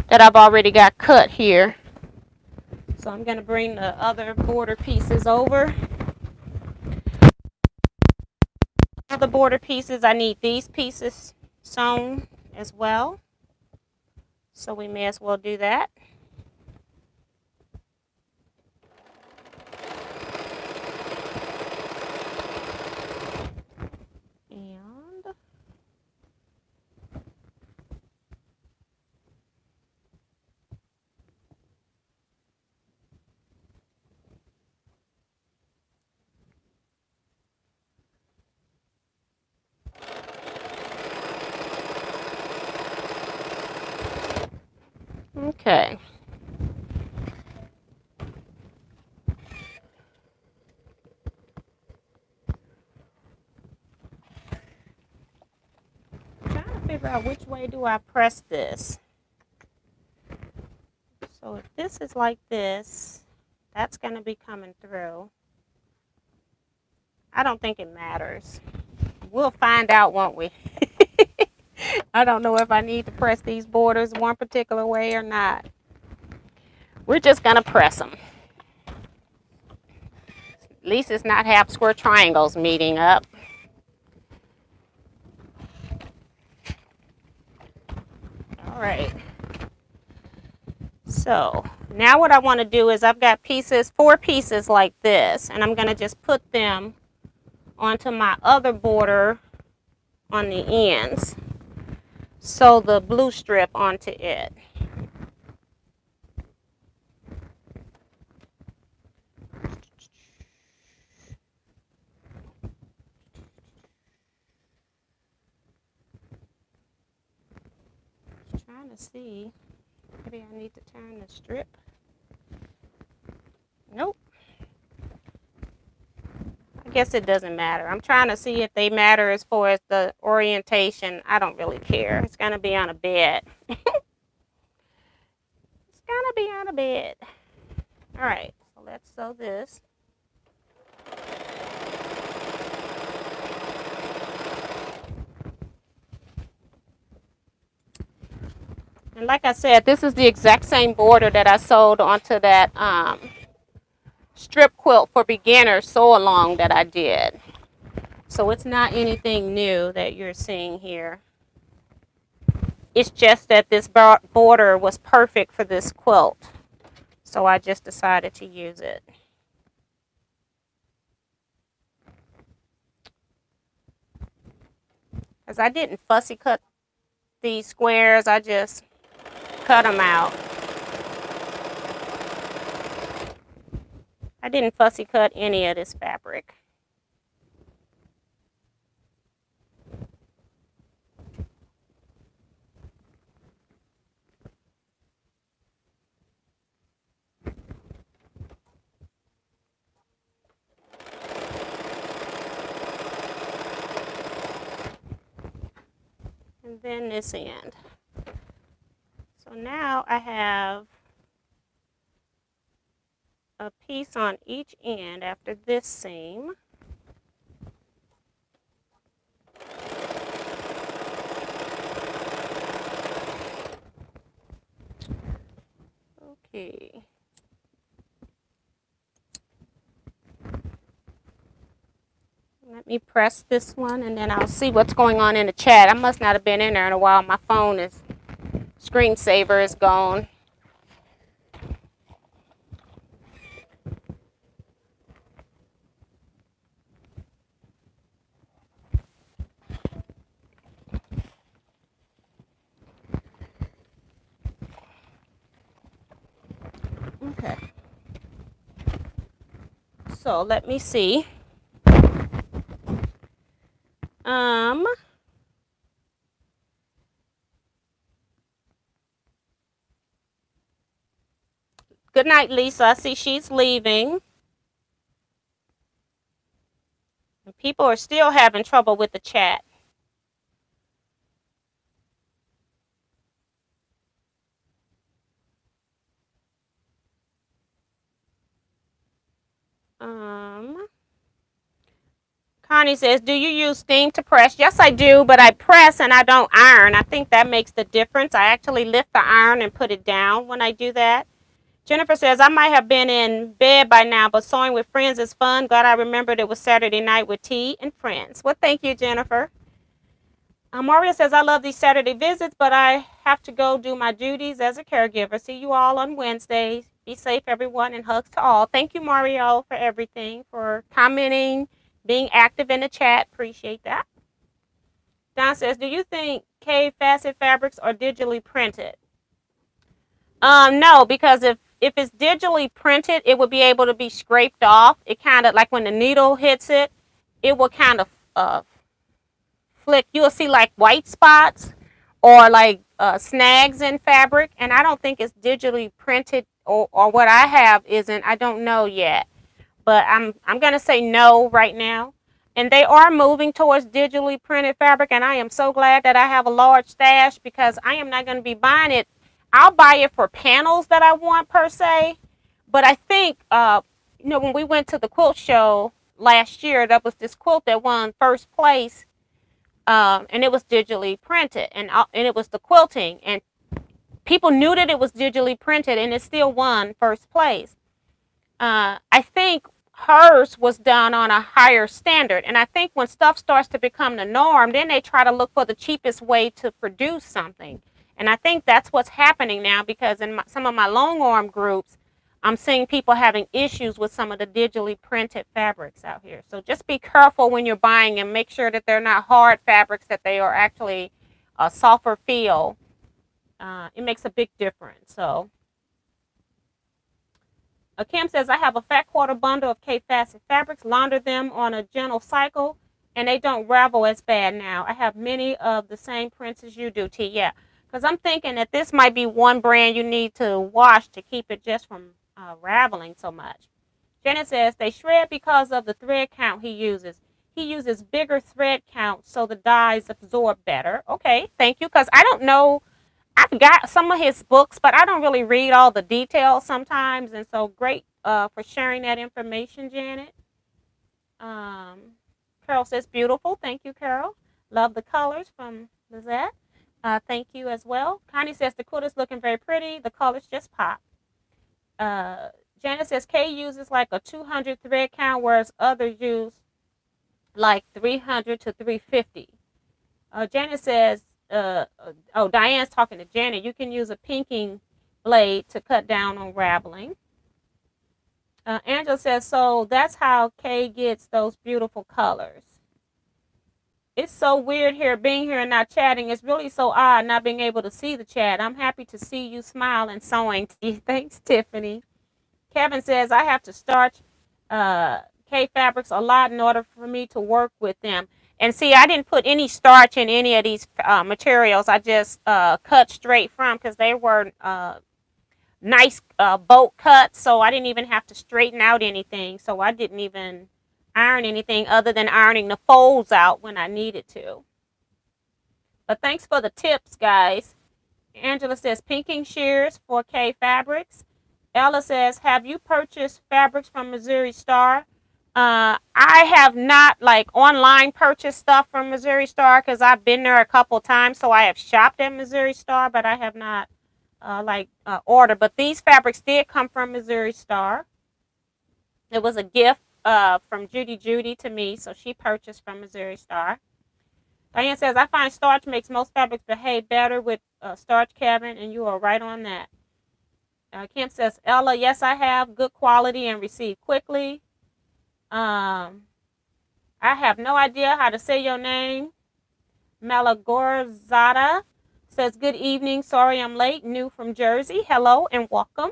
I've already got cut here. So I'm going to bring the other border pieces over. Other border pieces, I need these pieces sewn as well. So we may as well do that. And okay. I'm trying to figure out which way do I press this. So if this is like this, that's going to be coming through. I don't think it matters. We'll find out, won't we? I don't know if I need to press these borders one particular way or not. We're just going to press them. At least it's not half square triangles meeting up. All right. So now what I want to do is I've got pieces, 4 pieces like this, and I'm going to just put them onto my other border on the ends. Sew the blue strip onto it. Just trying to see. Maybe I need to turn the strip. Nope. I guess it doesn't matter. I'm trying to see if they matter as far as the orientation. I don't really care. It's going to be on a bed. It's going to be on a bed. All right. So let's sew this. And like I said, this is the exact same border that I sewed onto that strip quilt for beginners sew along that I did. So it's not anything new that you're seeing here. It's just that this border was perfect for this quilt. So I just decided to use it. As I didn't fussy cut these squares, I just cut them out. I didn't fussy cut any of this fabric. And then this end. So now I have a piece on each end after this seam. Okay. Let me press this one and then I'll see what's going on in the chat. I must not have been in there in a while. My phone is, screensaver is gone. Okay. So let me see. Good night, Lisa. I see she's leaving. And people are still having trouble with the chat. Connie says, do you use steam to press? Yes, I do, but I press and I don't iron. I think that makes the difference. I actually lift the iron and put it down when I do that. Jennifer says, I might have been in bed by now, but sewing with friends is fun. Glad I remembered it was Saturday night with tea and friends. Well, thank you, Jennifer. Maria says, I love these Saturday visits, but I have to go do my duties as a caregiver. See you all on Wednesdays. Be safe, everyone, and hugs to all. Thank you, Mario, for everything, for commenting, being active in the chat. Appreciate that. Don says, do you think K facet fabrics are digitally printed? No, because if it's digitally printed, it would be able to be scraped off. It kind of like when the needle hits it, it will kind of flick. You'll see like white spots or like snags in fabric, and I don't think it's digitally printed, or what I have isn't. I don't know yet, but I'm gonna say no right now. And they are moving towards digitally printed fabric, and I am so glad that I have a large stash because I am not going to be buying it. I'll buy it for panels that I want per se, but I think when we went to the quilt show last year, that was this quilt that won first place, and it was digitally printed, and it was the quilting, and people knew that it was digitally printed, and it still won first place. I think hers was done on a higher standard. And I think when stuff starts to become the norm, then they try to look for the cheapest way to produce something. And I think that's what's happening now, because in some of my long arm groups, I'm seeing people having issues with some of the digitally printed fabrics out here. So just be careful when you're buying and make sure that they're not hard fabrics, that they are actually a softer feel. It makes a big difference. So Kim says, I have a fat quarter bundle of K-Facet fabrics, launder them on a gentle cycle, and they don't ravel as bad now. I have many of the same prints as you do, T. Yeah, because I'm thinking that this might be one brand you need to wash to keep it just from raveling so much. Janet says, they shred because of the thread count he uses. He uses bigger thread count so the dyes absorb better. Okay, thank you, because I don't know. I've got some of his books, but I don't really read all the details sometimes. And so great for sharing that information, Janet. Carol says, beautiful. Thank you, Carol. Love the colors from Lizette. Thank you as well. Connie says, the quilt is looking very pretty. The colors just pop. Janet says, Kay uses like a 200 thread count, whereas others use like 300 to 350. Janet says, Diane's talking to Janet. You can use a pinking blade to cut down on raveling. Angela says, so that's how Kay gets those beautiful colors. It's so weird here, being here and not chatting. It's really so odd not being able to see the chat. I'm happy to see you smile and sewing. Thanks, Tiffany. Kevin says, I have to starch K fabrics a lot in order for me to work with them. And see, I didn't put any starch in any of these materials. I just cut straight from, because they were nice bolt cuts. So I didn't even have to straighten out anything. So I didn't even iron anything other than ironing the folds out when I needed to. But thanks for the tips, guys. Angela says, pinking shears for K fabrics. Ella says, have you purchased fabrics from Missouri Star? I have not like online purchased stuff from Missouri Star, because I've been there a couple times. So I have shopped at Missouri Star, but I have not ordered. But these fabrics did come from Missouri Star. It was a gift from Judy to me, so she purchased from Missouri Star. Diane says, I find starch makes most fabrics behave better with starch, Kevin, and you are right on that. Kim says, Ella, yes, I have good quality and receive quickly. I have no idea how to say your name. Malagorzada says, good evening. Sorry I'm late. New from Jersey. Hello and welcome.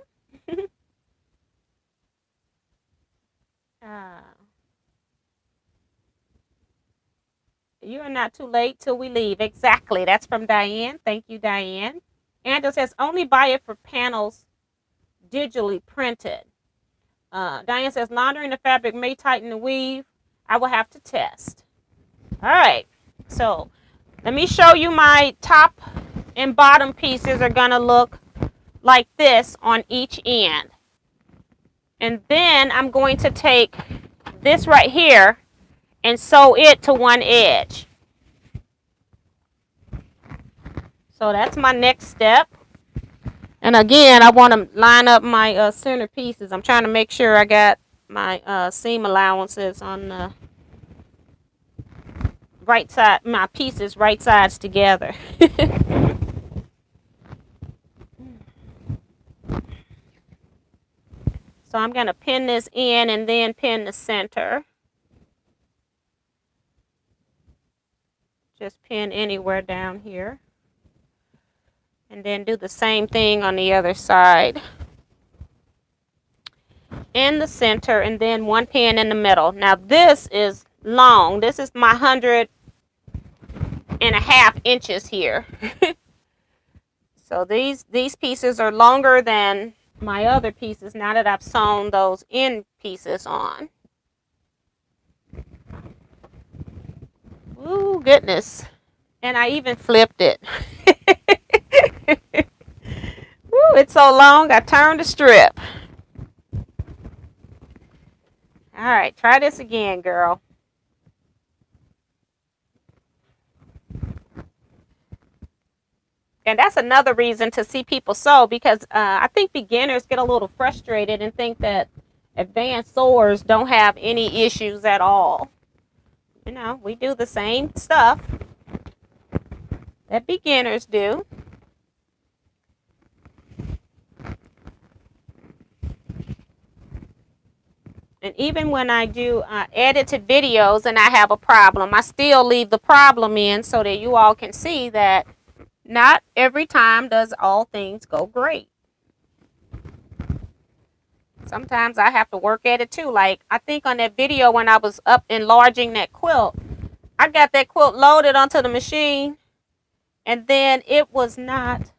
You are not too late till we leave. Exactly. That's from Diane. Thank you, Diane. Angela says, only buy it for panels digitally printed. Diane says, laundering the fabric may tighten the weave. I will have to test. All right. So let me show you my top and bottom pieces are going to look like this on each end. And then I'm going to take this right here and sew it to one edge. So that's my next step. And again, I want to line up my center pieces. I'm trying to make sure I got my seam allowances on the right side, my pieces right sides together. So I'm going to pin this in and then pin the center. Just pin anywhere down here. And then do the same thing on the other side. In the center and then one pin in the middle. Now this is long. This is my 100.5 inches here. So these pieces are longer than my other pieces now that I've sewn those end pieces on. Ooh, goodness. And I even flipped it. Ooh, it's so long, I turned the strip. All right, try this again, girl. And that's another reason to see people sew, because I think beginners get a little frustrated and think that advanced sewers don't have any issues at all. You know, we do the same stuff that beginners do. And even when I do edited videos and I have a problem, I still leave the problem in so that you all can see that not every time does all things go great. Sometimes I have to work at it too. Like I think on that video when I was up enlarging that quilt, I got that quilt loaded onto the machine and then it was not,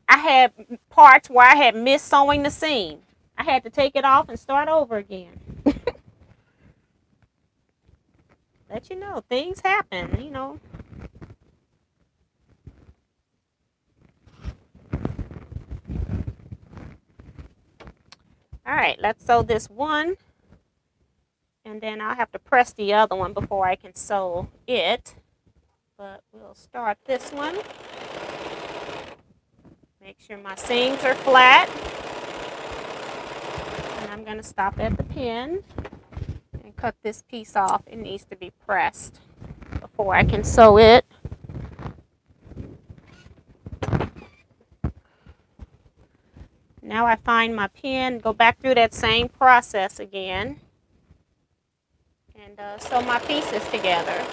I had parts where I had missed sewing the seam. I had to take it off and start over again. Let you know, things happen, you know. All right, let's sew this one. And then I'll have to press the other one before I can sew it. But we'll start this one. Make sure my seams are flat. And I'm going to stop at the pin and cut this piece off. It needs to be pressed before I can sew it. Now I find my pin, go back through that same process again, and sew my pieces together.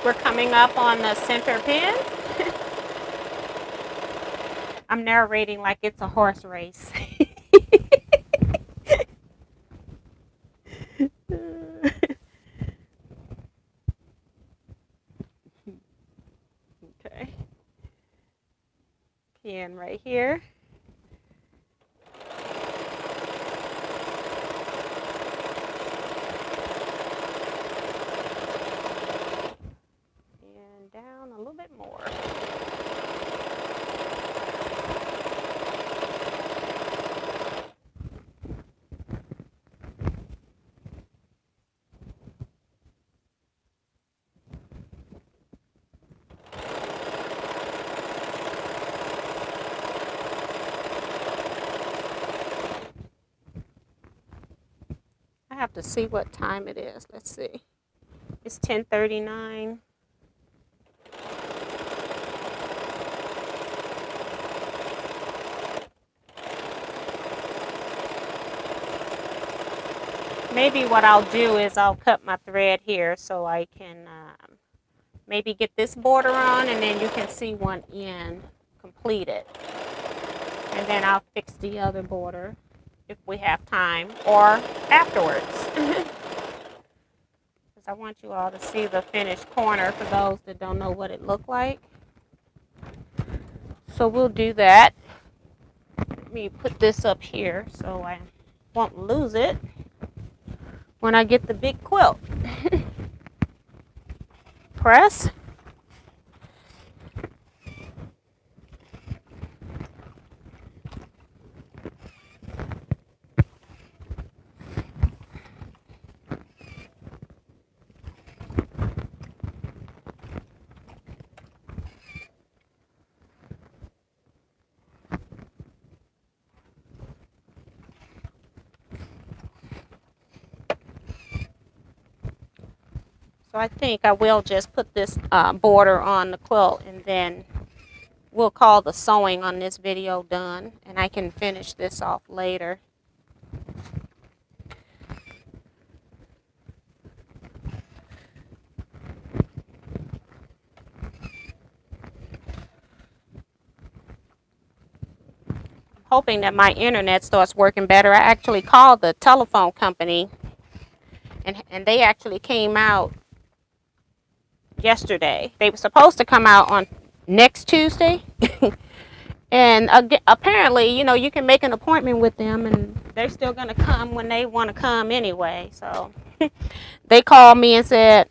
We're coming up on the center pin. I'm narrating like it's a horse race. Okay. Pin right here. Down a little bit more. to see what time it is. Let's see. It's 10:39. Maybe what I'll do is I'll cut my thread here so I can maybe get this border on, and then you can see one end completed. And then I'll fix the other border if we have time, or afterwards. Because I want you all to see the finished corner for those that don't know what it looked like. So we'll do that. Let me put this up here so I won't lose it when I get the big quilt. Press. So I think I will just put this border on the quilt, and then we'll call the sewing on this video done, and I can finish this off later. Hoping that my internet starts working better. I actually called the telephone company, and they actually came out yesterday. They were supposed to come out on next Tuesday. And apparently, you know, you can make an appointment with them, and they're still going to come when they want to come anyway. So they called me and said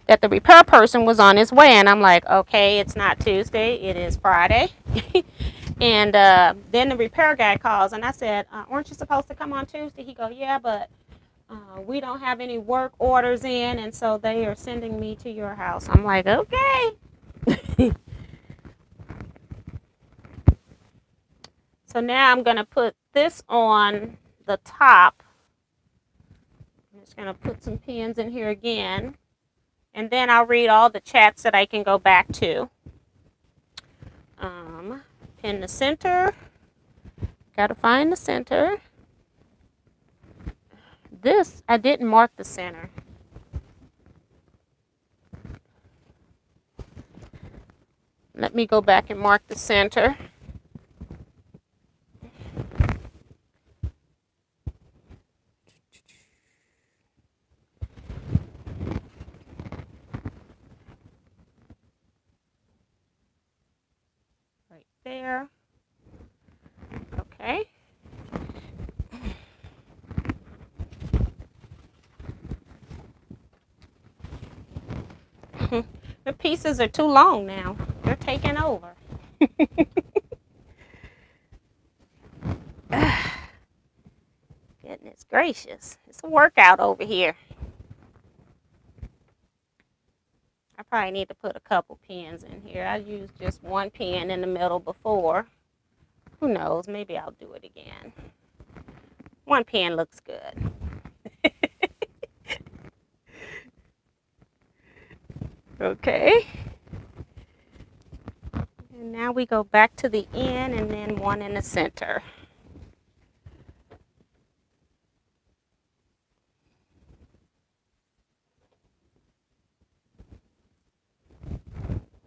that the repair person was on his way, and I'm like, okay, it's not Tuesday, it is Friday. And then the repair guy calls, and I said, aren't you supposed to come on Tuesday? He goes, yeah, but we don't have any work orders in, and so they are sending me to your house. I'm like, okay. So now I'm going to put this on the top. I'm just going to put some pins in here again, and then I'll read all the chats that I can go back to. Pin the center. Got to find the center. This, I didn't mark the center. Let me go back and mark the center. Right there. Okay. The pieces are too long now. They're taking over. Goodness gracious. It's a workout over here. I probably need to put a couple pins in here. I used just one pin in the middle before. Who knows? Maybe I'll do it again. One pin looks good. Okay. And now we go back to the end, and then one in the center.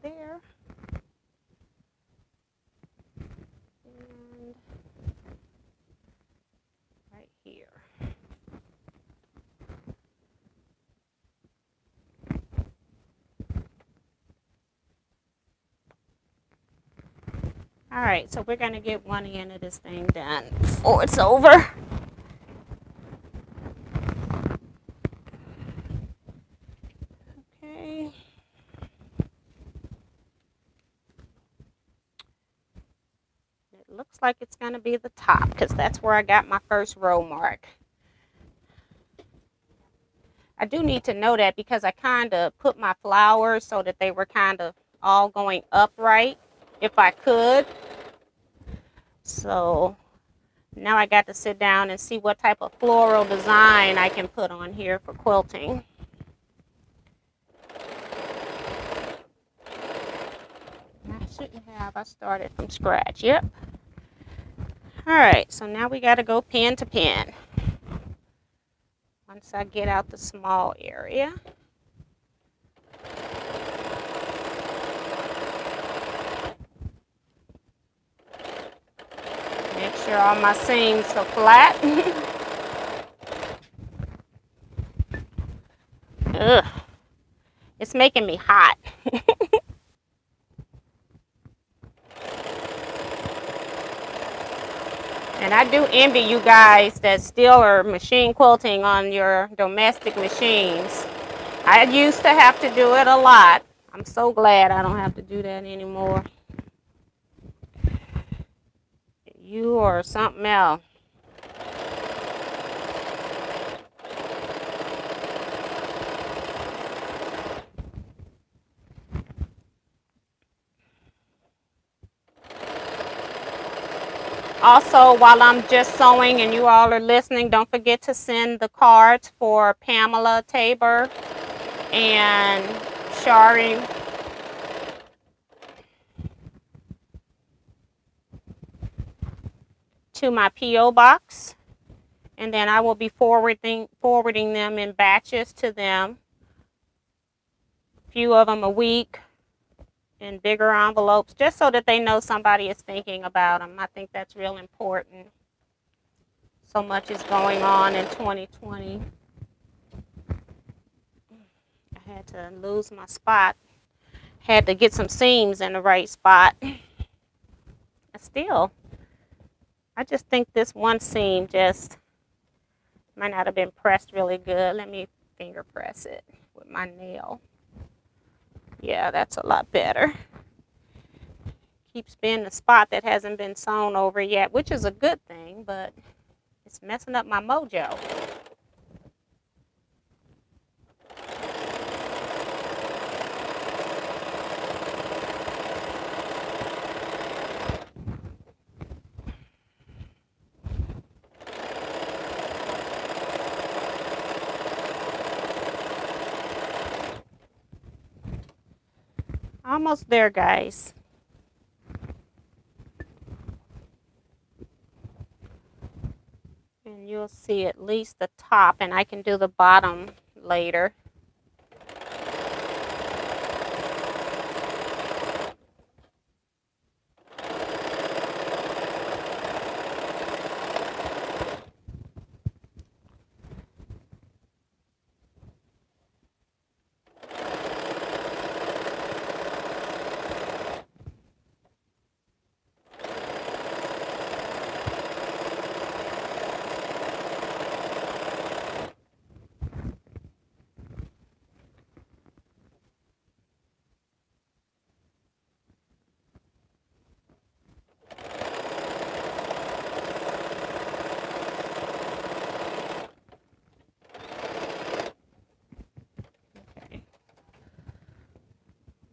There. And right here. All right, so we're going to get one end of this thing done before it's over. Okay. It looks like it's going to be the top, because that's where I got my first row mark. I do need to know that because I kind of put my flowers so that they were kind of all going upright if I could. So Now I got to sit down and see what type of floral design I can put on here for quilting. I shouldn't have. I started from scratch. Yep. All right, so now we got to go pen to pen. Once I get out the small area. Make sure all my seams are flat. Ugh. It's making me hot. And I do envy you guys that still are machine quilting on your domestic machines. I used to have to do it a lot. I'm so glad I don't have to do that anymore. You are something else. Also, while I'm just sewing and you all are listening, don't forget to send the cards for Pamela Tabor and Shari to my P.O. box. And then I will be forwarding them in batches to them. A few of them a week in bigger envelopes, just so that they know somebody is thinking about them. I think that's real important. So much is going on in 2020. I had to lose my spot. Had to get some seams in the right spot. Still, I just think this one seam just might not have been pressed really good. Let me finger press it with my nail. Yeah, that's a lot better. Keeps being the spot that hasn't been sewn over yet, which is a good thing, but it's messing up my mojo. Almost there, guys. And you'll see at least the top, and I can do the bottom later.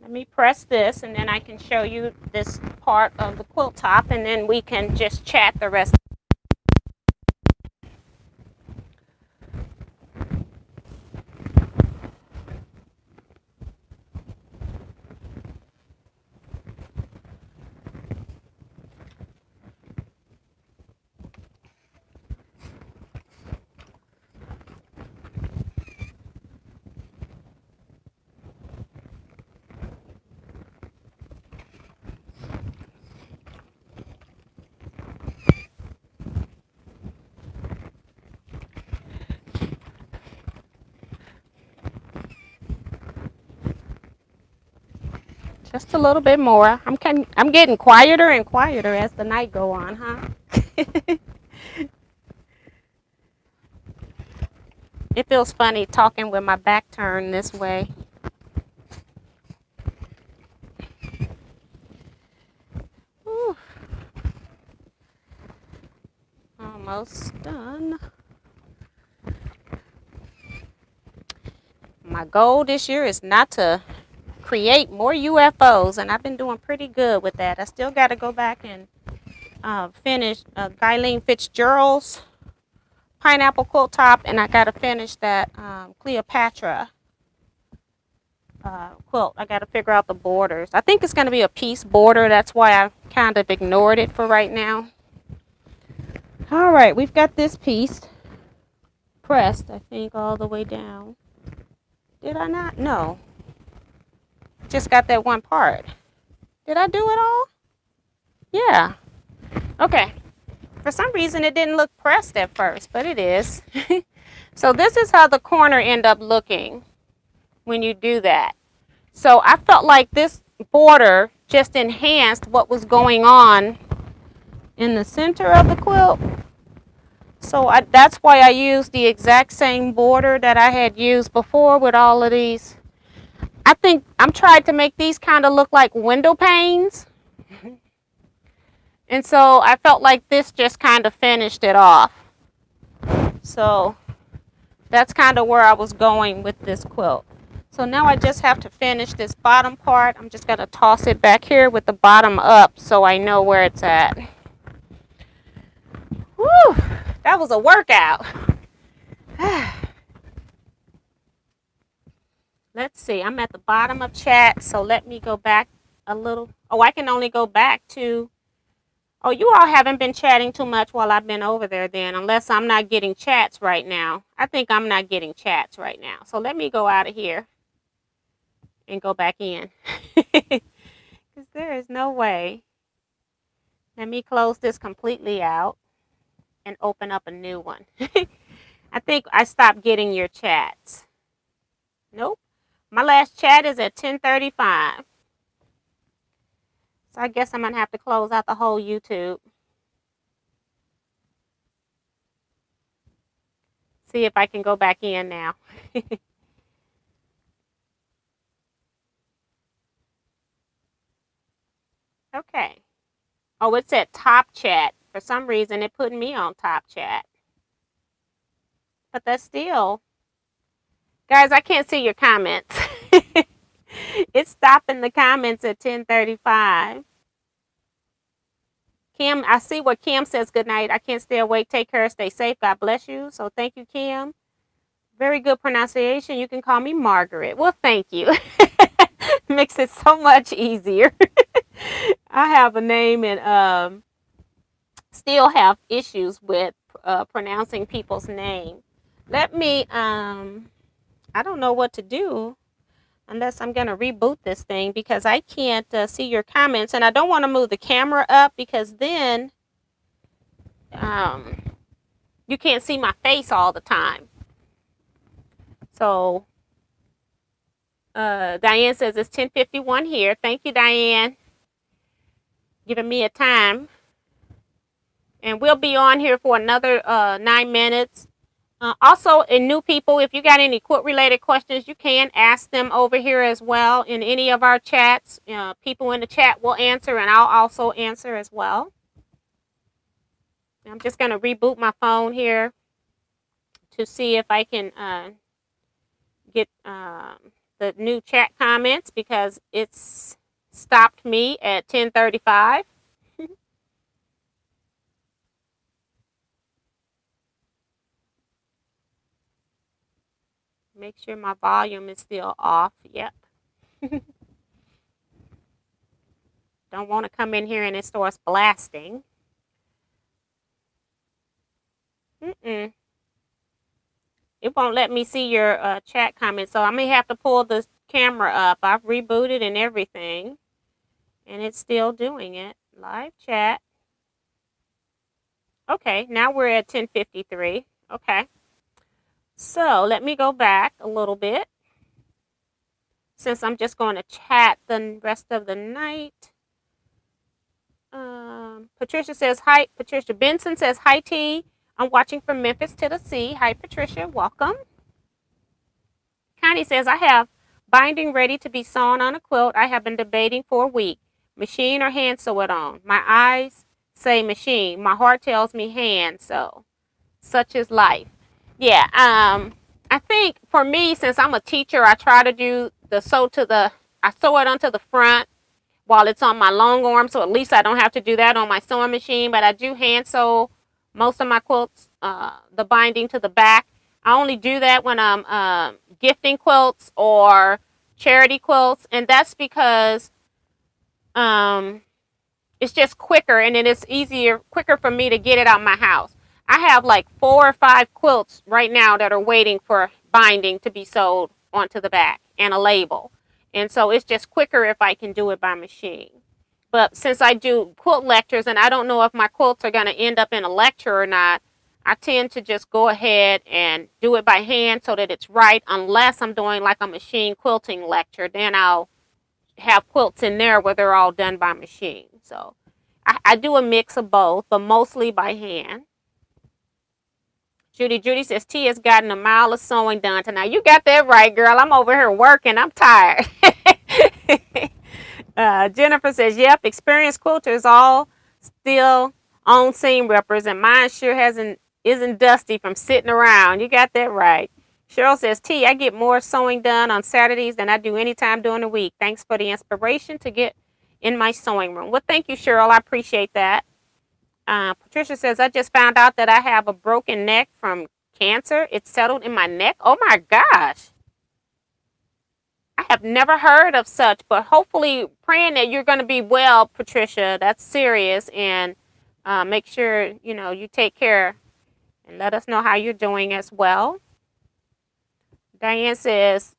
Let me press this, and then I can show you this part of the quilt top, and then we can just chat the rest. Just a little bit more. I'm getting quieter and quieter as the night go on, huh? It feels funny talking with my back turned this way. Whew. Almost done. My goal this year is not to create more UFOs, and I've been doing pretty good with that. I still got to go back and finish Guyleen Fitzgerald's pineapple quilt top, and I got to finish that Cleopatra quilt. I got to figure out the borders. I think it's going to be a piece border. That's why I kind of ignored it for right now. All right, we've got this piece pressed, I think, all the way down. Did I not? No. Just got that one part. Did I do it all? Yeah. Okay. For some reason, it didn't look pressed at first, but it is. So this is how the corner end up looking when you do that. So I felt like this border just enhanced what was going on in the center of the quilt. So that's why I used the exact same border that I had used before with all of these. I think I'm trying to make these kind of look like window panes. And so I felt like this just kind of finished it off. So that's kind of where I was going with this quilt. So now I just have to finish this bottom part. I'm just going to toss it back here with the bottom up so I know where it's at. Whew, that was a workout. Let's see, I'm at the bottom of chat, so let me go back a little. Oh, I can only go back to, oh, you all haven't been chatting too much while I've been over there then, unless I'm not getting chats right now. I think I'm not getting chats right now. So let me go out of here and go back in. Because there is no way. Let me close this completely out and open up a new one. I think I stopped getting your chats. Nope. My last chat is at 10:35. So I guess I'm going to have to close out the whole YouTube. See if I can go back in now. Okay. Oh, it said top chat. For some reason, it put me on top chat. But that's still... Guys, I can't see your comments. It's stopping the comments at 10:35. Kim, I see what Kim says. Good night. I can't stay awake. Take care. Stay safe. God bless you. So thank you, Kim. Very good pronunciation. You can call me Margaret. Well, thank you. Makes it so much easier. I have a name and still have issues with pronouncing people's name. Let me, I don't know what to do unless I'm going to reboot this thing because I can't see your comments. And I don't want to move the camera up because then you can't see my face all the time. So Diane says it's 10:51 here. Thank you, Diane. Giving me a time. And we'll be on here for another 9 minutes. Also, in new people, if you got any quilt-related questions, you can ask them over here as well in any of our chats. People in the chat will answer, and I'll also answer as well. I'm just going to reboot my phone here to see if I can get the new chat comments because it's stopped me at 10:35. Make sure my volume is still off. Yep. Don't want to come in here and it starts blasting. It won't let me see your chat comments, so I may have to pull the camera up. I've rebooted and everything, and it's still doing it. Live chat. Okay, now we're at 10:53. Okay. So let me go back a little bit since I'm just going to chat the rest of the night. Patricia says hi. Patricia Benson says hi, T. I'm watching from Memphis, Tennessee. Hi, Patricia. Welcome. Connie says I have binding ready to be sewn on a quilt. I have been debating for a week. Machine or hand sew it on. My eyes say machine. My heart tells me hand sew. Such is life. Yeah, I think for me, since I'm a teacher, I try to do the I sew it onto the front while it's on my long arm, so at least I don't have to do that on my sewing machine. But I do hand sew most of my quilts, the binding to the back. I only do that when I'm gifting quilts or charity quilts, and that's because it's just quicker, and then it's quicker for me to get it out my house. I have like 4 or 5 quilts right now that are waiting for binding to be sewed onto the back and a label. And so it's just quicker if I can do it by machine. But since I do quilt lectures and I don't know if my quilts are going to end up in a lecture or not, I tend to just go ahead and do it by hand so that it's right, unless I'm doing like a machine quilting lecture. Then I'll have quilts in there where they're all done by machine. So I do a mix of both, but mostly by hand. Judy says, T has gotten a mile of sewing done tonight. You got that right, girl. I'm over here working. I'm tired. Jennifer says, yep, experienced quilters all still own seam rippers, and mine sure isn't dusty from sitting around. You got that right. Cheryl says, T, I get more sewing done on Saturdays than I do any time during the week. Thanks for the inspiration to get in my sewing room. Well, thank you, Cheryl. I appreciate that. Patricia says, I just found out that I have a broken neck from cancer. It's settled in my neck. Oh, my gosh. I have never heard of such, but hopefully praying that you're going to be well, Patricia. That's serious, and make sure, you take care and let us know how you're doing as well. Diane says,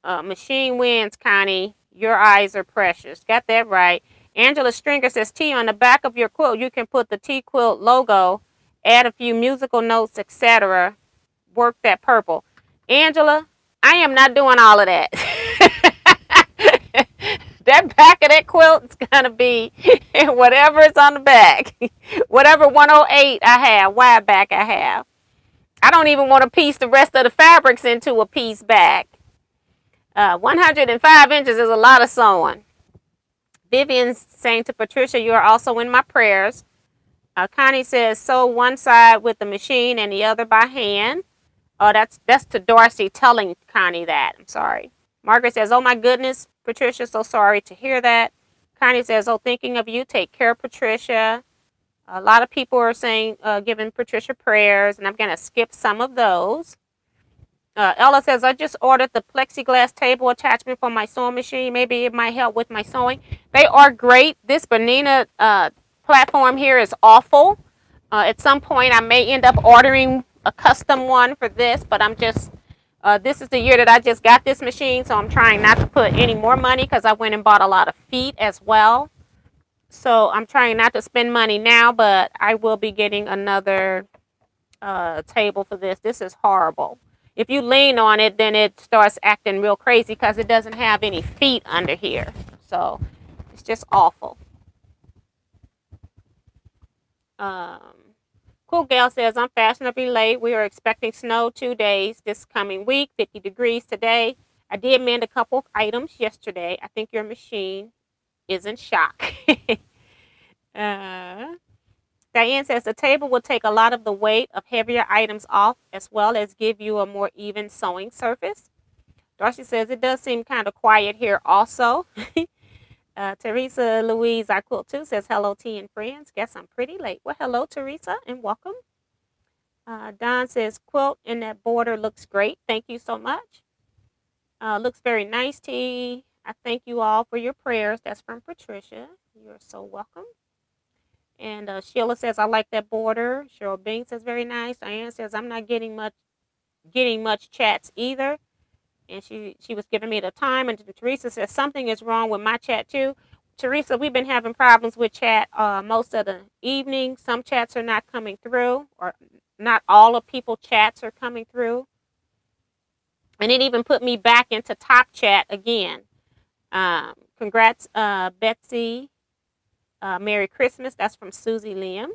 machine wins, Connie. Your eyes are precious. Got that right. Angela Stringer says, T, on the back of your quilt, you can put the Teaquilt logo, add a few musical notes, etc. Work that purple. Angela, I am not doing all of that. That back of that quilt is going to be whatever is on the back. Whatever 108 I have, wide back I have. I don't even want to piece the rest of the fabrics into a piece back. 105 inches is a lot of sewing. Vivian's saying to Patricia, you are also in my prayers. Connie says, sew one side with the machine and the other by hand. Oh, that's to Darcy telling Connie that. I'm sorry. Margaret says, oh my goodness, Patricia, so sorry to hear that. Connie says, oh, thinking of you. Take care, Patricia. A lot of people are saying, giving Patricia prayers, and I'm going to skip some of those. Ella says, I just ordered the plexiglass table attachment for my sewing machine. Maybe it might help with my sewing. They are great. This Bernina platform here is awful. At some point, I may end up ordering a custom one for this, but I'm just, this is the year that I just got this machine, so I'm trying not to put any more money because I went and bought a lot of feet as well. So I'm trying not to spend money now, but I will be getting another table for this. This is horrible. If you lean on it, then it starts acting real crazy because it doesn't have any feet under here. So it's just awful. Cool Gal says, I'm fashionably late. We are expecting snow 2 days this coming week, 50 degrees today. I did mend a couple of items yesterday. I think your machine is in shock. Diane says the table will take a lot of the weight of heavier items off, as well as give you a more even sewing surface. Darcy says it does seem kind of quiet here also. Teresa Louise, I quilt too, says hello, T and friends. Guess I'm pretty late. Well, hello, Teresa, and welcome. Don says quilt in that border looks great. Thank you so much. Looks very nice, T. I thank you all for your prayers. That's from Patricia. You're so welcome. And Sheila says, I like that border. Cheryl Bing says, very nice. Diane says, I'm not getting much chats either. And she was giving me the time. And Teresa says, something is wrong with my chat too. Teresa, we've been having problems with chat most of the evening. Some chats are not coming through, or not all of people's chats are coming through. And it even put me back into top chat again. Congrats, Betsy. Merry Christmas. That's from Susie Liam.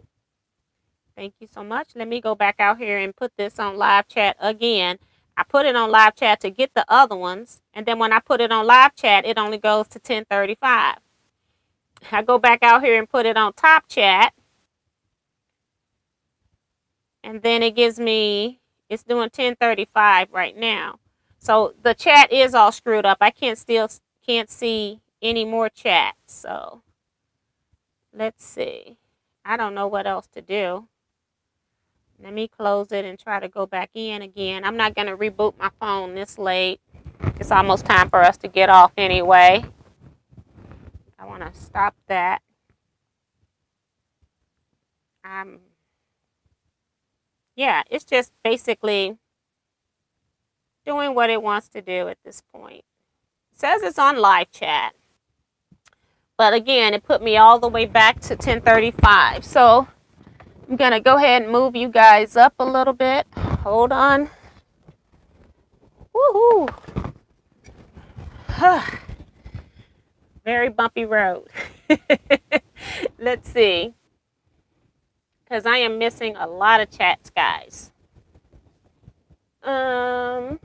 Thank you so much. Let me go back out here and put this on live chat again. I put it on live chat to get the other ones. And then when I put it on live chat, it only goes to 10:35. I go back out here and put it on top chat. And then it gives me, it's doing 10:35 right now. So the chat is all screwed up. I can't see any more chats. So let's see. I don't know what else to do. Let me close it and try to go back in again. I'm not going to reboot my phone this late. It's almost time for us to get off anyway. I want to stop that. Yeah, it's just basically doing what it wants to do at this point. It says it's on live chat. But again, it put me all the way back to 10:35. So I'm going to go ahead and move you guys up a little bit. Hold on. Woohoo. Very bumpy road. Let's see. Because I am missing a lot of chats, guys. Darcy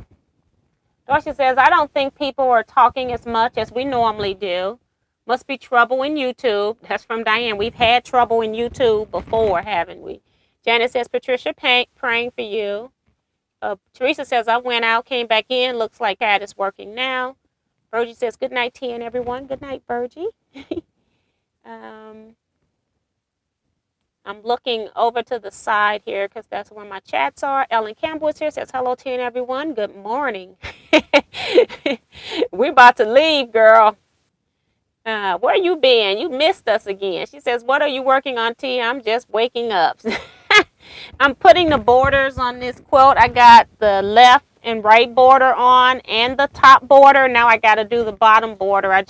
says, I don't think people are talking as much as we normally do. Must be trouble in YouTube. That's from Diane. We've had trouble in YouTube before, haven't we? Janet says, Patricia, praying for you. Teresa says, I went out, came back in. Looks like that is working now. Virgie says, good night, T and everyone. Good night, Virgie. I'm looking over to the side here because that's where my chats are. Ellen Campbell is here, says, hello, T and everyone. Good morning. We're about to leave, girl. Where you been? You missed us again. She says, what are you working on, T? I'm just waking up. I'm putting the borders on this quilt. I got the left and right border on and the top border. Now I got to do the bottom border. I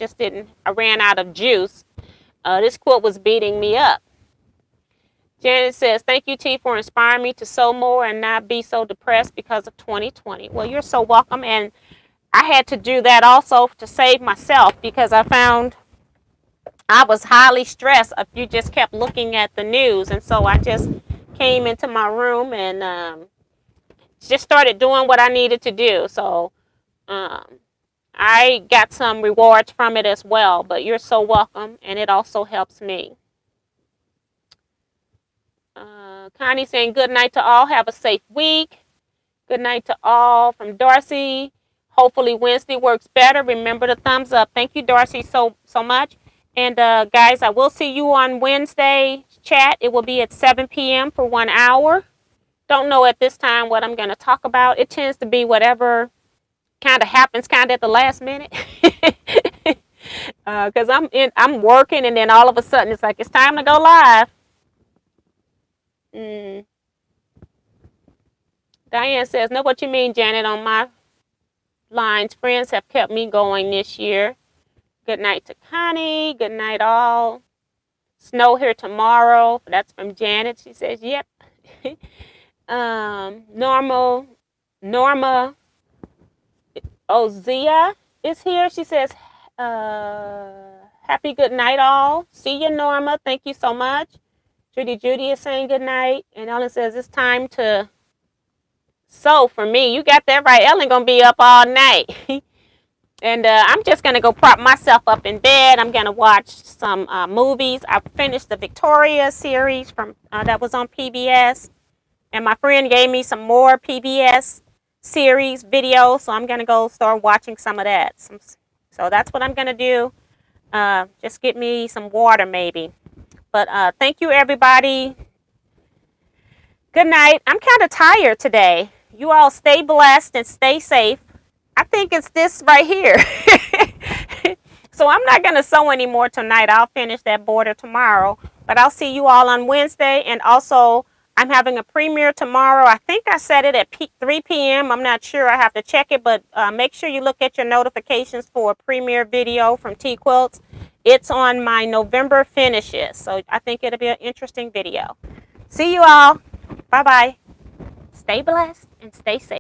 ran out of juice. This quilt was beating me up. Janet says, thank you, T, for inspiring me to sew more and not be so depressed because of 2020. Well, you're so welcome. And I had to do that also to save myself because I found I was highly stressed if you just kept looking at the news. And so I just came into my room and just started doing what I needed to do. So I got some rewards from it as well. But you're so welcome. And it also helps me. Connie saying good night to all. Have a safe week. Good night to all from Darcy. Hopefully Wednesday works better. Remember the thumbs up. Thank you, Darcy, so much. And guys, I will see you on Wednesday chat. It will be at 7 p.m. for 1 hour. Don't know at this time what I'm going to talk about. It tends to be whatever kind of happens kind of at the last minute. Because I'm working and then all of a sudden it's like it's time to go live. Diane says, know what you mean, Janet, on my lines. Friends have kept me going this year. Good night to Connie. Good night, all. Snow here tomorrow. That's from Janet. She says, yep. Norma Ozia is here. She says, happy good night, all. See you, Norma. Thank you so much. Judy is saying good night. And Ellen says, it's time to sew for me. You got that right. Ellen going to be up all night. And I'm just going to go prop myself up in bed. I'm going to watch some movies. I finished the Victoria series from that was on PBS. And my friend gave me some more PBS series videos. So I'm going to go start watching some of that. So that's what I'm going to do. Just get me some water maybe. But thank you, everybody. Good night. I'm kind of tired today. You all stay blessed and stay safe. I think it's this right here. So I'm not going to sew anymore tonight. I'll finish that border tomorrow. But I'll see you all on Wednesday. And also, I'm having a premiere tomorrow. I think I set it at 3 p.m. I'm not sure. I have to check it. But make sure you look at your notifications for a premiere video from Teaquilts. It's on my November finishes. So I think it'll be an interesting video. See you all. Bye-bye. Stay blessed and stay safe.